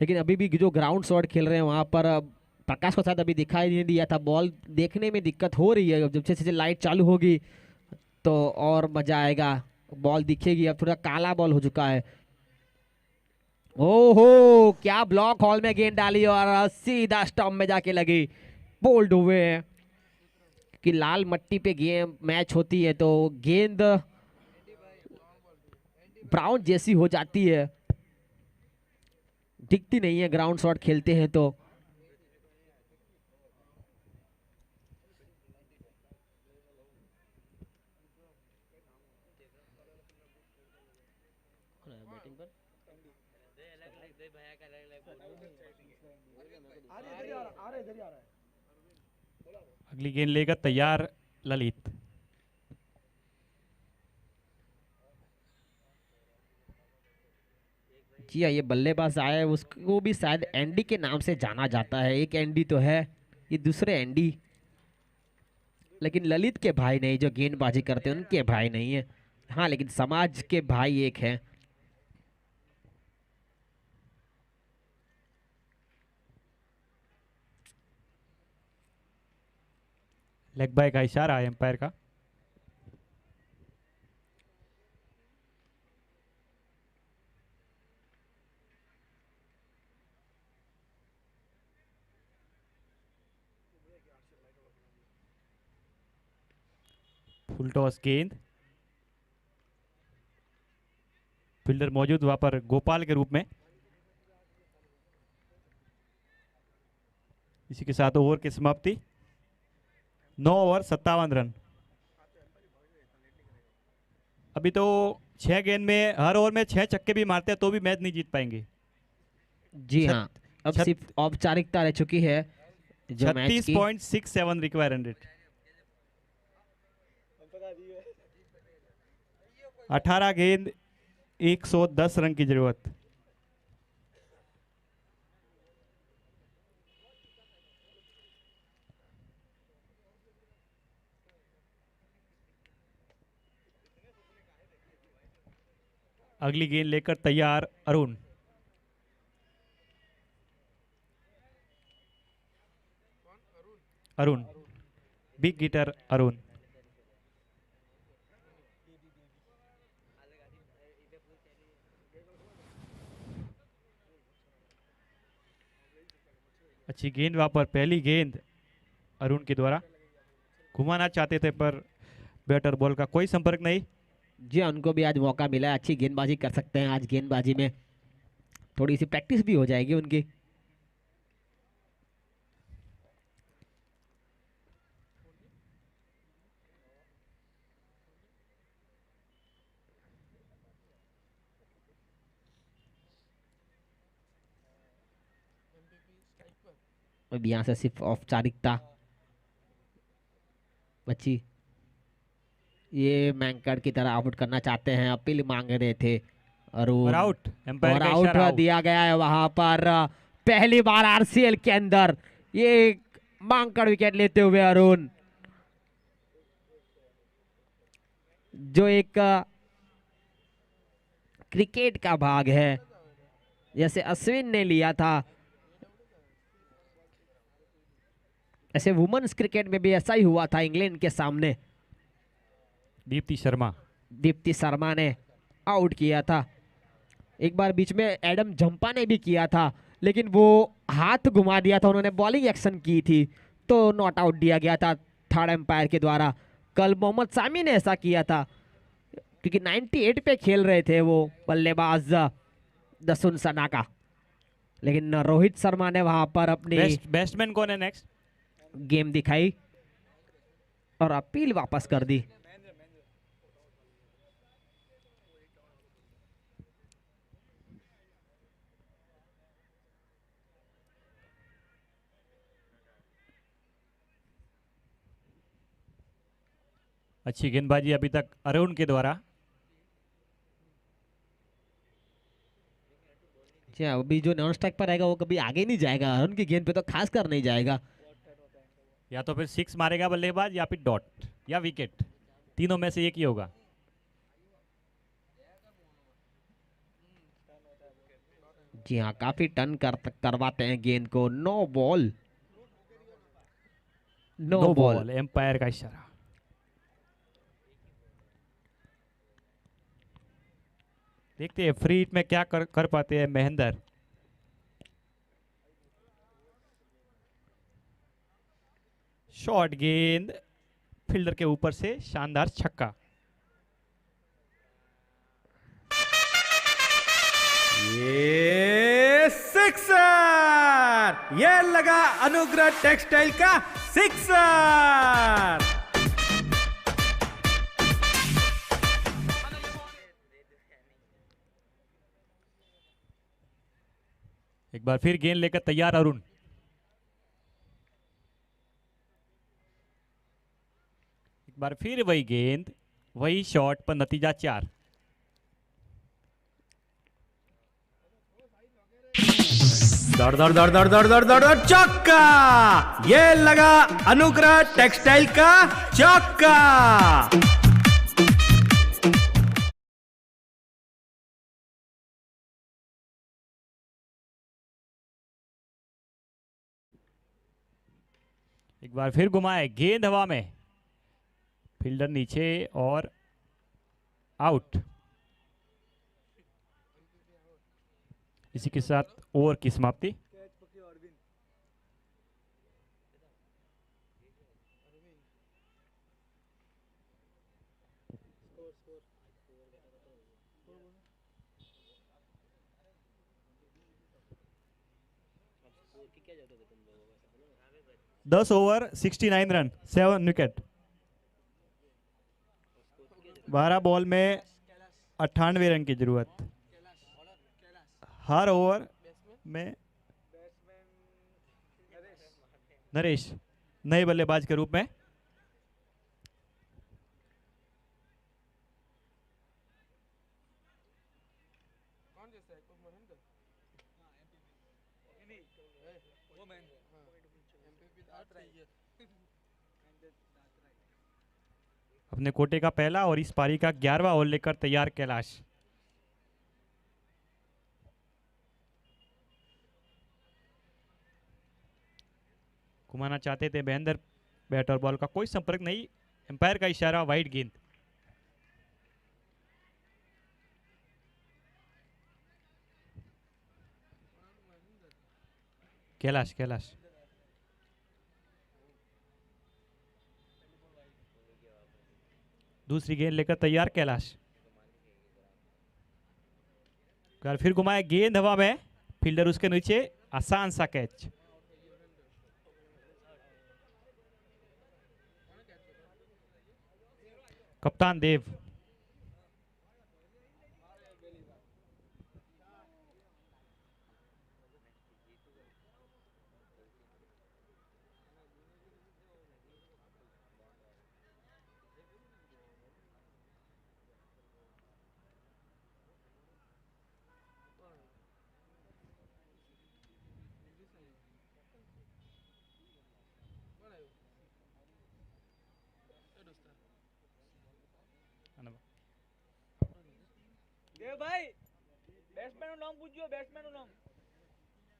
लेकिन अभी भी जो ग्राउंड शॉट खेल रहे हैं वहां पर प्रकाश को शायद अभी दिखाई नहीं दिया था, बॉल देखने में दिक्कत हो रही है। जब से लाइट चालू होगी तो और मजा आएगा, बॉल दिखेगी। अब थोड़ा काला बॉल हो चुका है। ओहो, क्या ब्लॉक हॉल में गेंद डाली और सीधा स्टंप में जाके लगी, बोल्ड हुए हैं। कि लाल मट्टी पे गेम मैच होती है तो गेंद ब्राउन जैसी हो जाती है, दिखती नहीं है ग्राउंड शॉट खेलते हैं तो। अगली गेंद लेकर तैयार ललित। जी हाँ, ये बल्लेबाज आया है, उसको भी शायद एंडी के नाम से जाना जाता है। एक एंडी तो है, ये दूसरे एंडी, लेकिन ललित के भाई नहीं, जो गेंदबाजी करते हैं उनके भाई नहीं है। हाँ, लेकिन समाज के भाई एक है। लेग बाय का इशारा है एम्पायर का। फुल टॉस गेंद, फील्डर मौजूद वहां पर गोपाल के रूप में। इसी के साथ ओवर की समाप्ति। 9 ओवर 57 रन। अभी तो 6 गेंद में, हर ओवर में 6 छक्के भी मारते हैं तो भी मैच नहीं जीत पाएंगे। जी हाँ, अब सिर्फ औपचारिकता रह चुकी है जो मैच की। 36.67 रिक्वायर रन रेट। 18 गेंद, 110 रन की जरूरत। अगली गेंद लेकर तैयार अरुण। अरुण, बिग गिटर अरुण। अच्छी गेंद वहां पर, पहली गेंद अरुण के द्वारा। घुमाना चाहते थे पर बैटर बॉल का कोई संपर्क नहीं। जी हाँ, उनको भी आज मौका मिला है, अच्छी गेंदबाजी कर सकते हैं आज। गेंदबाजी में थोड़ी सी प्रैक्टिस भी हो जाएगी उनकी। अब यहाँ से सिर्फ औपचारिकता बची। ये मैंकड़ की तरह आउट करना चाहते हैं, अपील मांग रहे थे और अरुण। आउट, एम्पायर और का आउट इशारा, आउट। दिया गया है वहां पर। पहली बार आरसीएल के अंदर ये मांकड़ विकेट लेते हुए अरुण, जो एक क्रिकेट का भाग है, जैसे अश्विन ने लिया था, ऐसे वुमेन्स क्रिकेट में भी ऐसा ही हुआ था इंग्लैंड के सामने। दीप्ति शर्मा ने आउट किया था। एक बार बीच में एडम जंपा ने भी किया था, लेकिन वो हाथ घुमा दिया था, उन्होंने बॉलिंग एक्शन की थी तो नॉट आउट दिया गया था थर्ड एम्पायर के द्वारा। कल मोहम्मद सामी ने ऐसा किया था, क्योंकि 98 पे खेल रहे थे वो बल्लेबाज दसुन सना का, लेकिन रोहित शर्मा ने वहां पर अपनी बैट्समैन कौन है नेक्स्ट? गेम दिखाई और अपील वापस कर दी। अच्छी गेंदबाजी अभी तक अरुण के द्वारा। अभी जो नॉन स्ट्राइक पर रहेगा वो कभी आगे नहीं जाएगा, अरुण की गेंद पे तो खास कर नहीं जाएगा। या तो फिर 6 मारेगा बल्लेबाज, या फिर डॉट या विकेट, तीनों में से एक ही होगा। जी हाँ, काफी टर्न करवाते हैं गेंद को। No ball, no ball, umpire का इशारा। देखते हैं फ्री हिट में क्या कर पाते हैं महेंद्र। शॉर्ट गेंद फील्डर के ऊपर से, शानदार छक्का। ये सिक्सर, ये लगा अनुग्रह टेक्सटाइल का सिक्सर। एक बार फिर गेंद लेकर तैयार अरुण। एक बार फिर वही गेंद, वही शॉट पर नतीजा 4। दौड़ दौड़ दौड़ दौड़ दौड़ दौड़ दौड़ दौड़, चौका। ये लगा अनुग्रह टेक्सटाइल का चौका। एक बार फिर घुमाए, गेंद हवा में, फील्डर नीचे और आउट। इसी के साथ ओवर की समाप्ति। दस ओवर 69 रन, 7 विकेट। 12 बॉल में 98 रन की जरूरत। हर ओवर में नरेश नए बल्लेबाज के रूप में। अपने कोटे का पहला और इस पारी का 11वां ओवर लेकर तैयार कैलाश। घुमाना चाहते थे महेंद्र, बैट और बॉल का कोई संपर्क नहीं, एम्पायर का इशारा, वाइड गेंद। कैलाश कैलाश। दूसरी गेंद लेकर तैयार कैलाश। फिर घुमाए गेंद हवा में, फील्डर उसके नीचे, आसान सा कैच। कप्तान देव।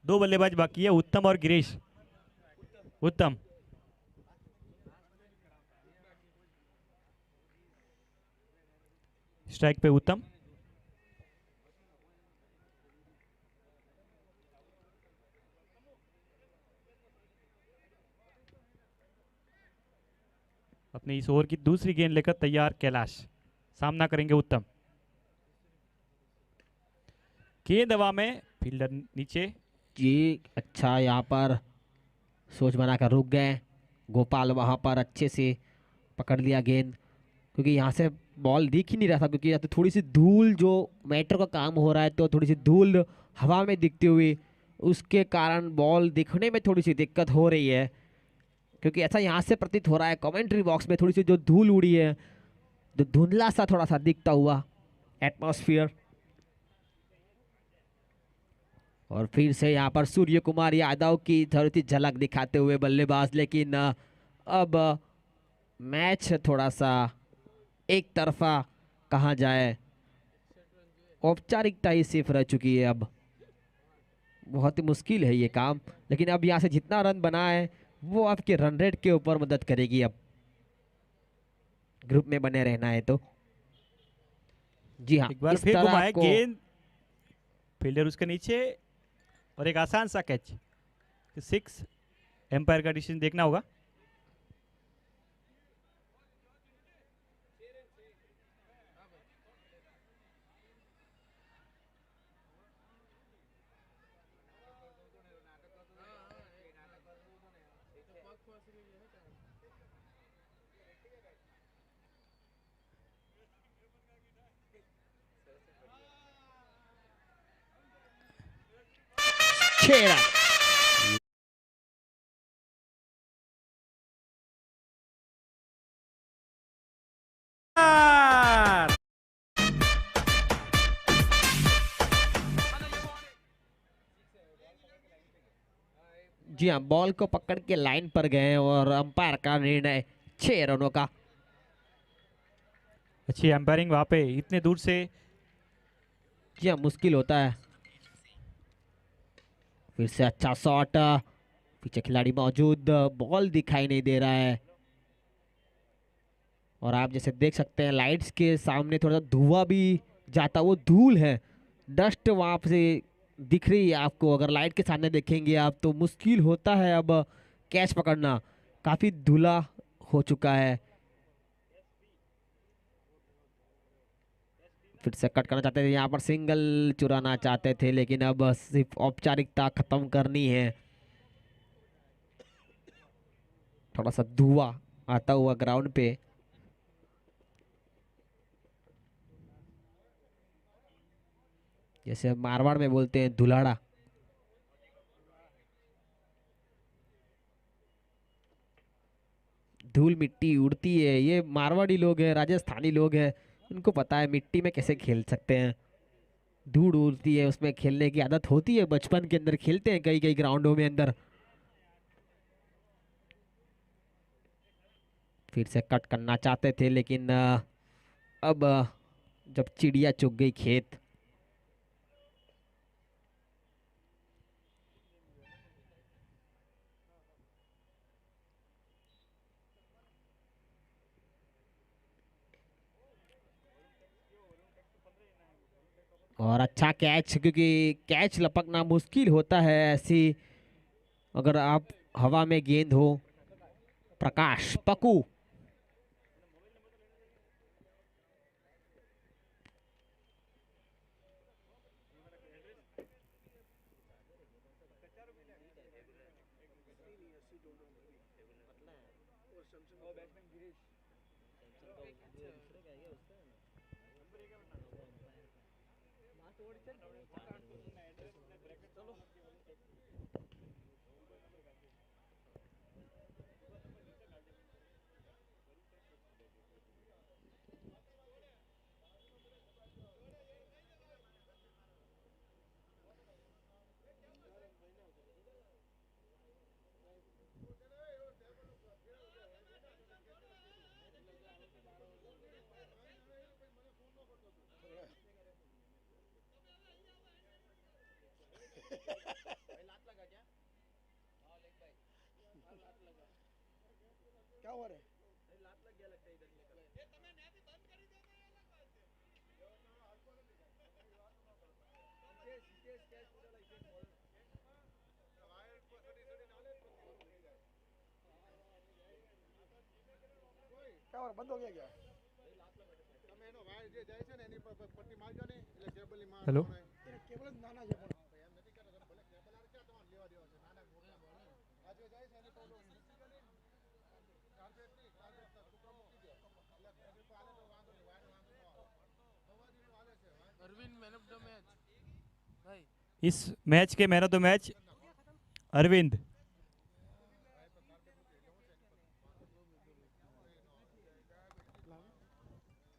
दो बल्लेबाज बाकी है, उत्तम और गिरीश। उत्तम। स्ट्राइक पे उत्तम। अपने इस ओवर की दूसरी गेंद लेकर तैयार कैलाश। सामना करेंगे उत्तम। गेंद हवा में, फील्डर नीचे। जी अच्छा, यहाँ पर सोच बनाकर रुक गए गोपाल, वहाँ पर अच्छे से पकड़ लिया गेंद, क्योंकि यहाँ से बॉल दिख ही नहीं रहा था, क्योंकि या तो थोड़ी सी धूल, जो मैटर का काम हो रहा है, तो थोड़ी सी धूल हवा में दिखती हुई, उसके कारण बॉल दिखने में थोड़ी सी दिक्कत हो रही है, क्योंकि ऐसा यहाँ से प्रतीत हो रहा है कमेंट्री बॉक्स में, थोड़ी सी जो धूल उड़ी है, जो धुंधला सा थोड़ा सा दिखता हुआ एटमॉस्फेयर। और फिर से यहाँ पर सूर्य कुमार यादव की थोड़ी सी झलक दिखाते हुए बल्लेबाज, लेकिन अब मैच थोड़ा सा एक तरफा कहा जाए, औपचारिकता ही सिर्फ रह चुकी है। अब बहुत ही मुश्किल है ये काम, लेकिन अब यहाँ से जितना रन बना है वो आपके रन रेट के ऊपर मदद करेगी, अब ग्रुप में बने रहना है तो। जी हाँ, एक बार इस फिर तरह घुमाए को गेंद, फील्डर उसके नीचे, और एक आसान सा कैच। 6, एम्पायर का डिसीजन देखना होगा। छह रन। जी हाँ, बॉल को पकड़ के लाइन पर गए और अंपायर का निर्णय 6 रनों का। अच्छी एम्पायरिंग वहां पे, इतने दूर से। जी हाँ, मुश्किल होता है। फिर से अच्छा शॉट, पीछे खिलाड़ी मौजूद, बॉल दिखाई नहीं दे रहा है, और आप जैसे देख सकते हैं लाइट्स के सामने थोड़ा सा धुआं भी जाता, वो धूल है, डस्ट वहाँ से दिख रही है आपको। अगर लाइट के सामने देखेंगे आप तो मुश्किल होता है अब कैच पकड़ना, काफ़ी धुला हो चुका है। फिर से कट करना चाहते थे, यहाँ पर सिंगल चुराना चाहते थे, लेकिन अब सिर्फ औपचारिकता खत्म करनी है। थोड़ा सा धुआं आता हुआ ग्राउंड पे। जैसे मारवाड़ में बोलते हैं धुलाड़ा। धूल मिट्टी उड़ती है, ये मारवाड़ी लोग हैं, राजस्थानी लोग हैं, उनको पता है मिट्टी में कैसे खेल सकते हैं। धूल उड़ती है, उसमें खेलने की आदत होती है, बचपन के अंदर खेलते हैं कई कई ग्राउंडों में अंदर। फिर से कट करना चाहते थे, लेकिन अब जब चिड़िया चुग गई खेत। और अच्छा कैच, क्योंकि कैच लपकना मुश्किल होता है ऐसी अगर आप हवा में गेंद हो, प्रकाश पकू क्या हुआ रे? क्या हुआ? बंद हो गया क्या? हेलो तेरे केबल नाना जे बोल। इस मैच के man of the match Arvind.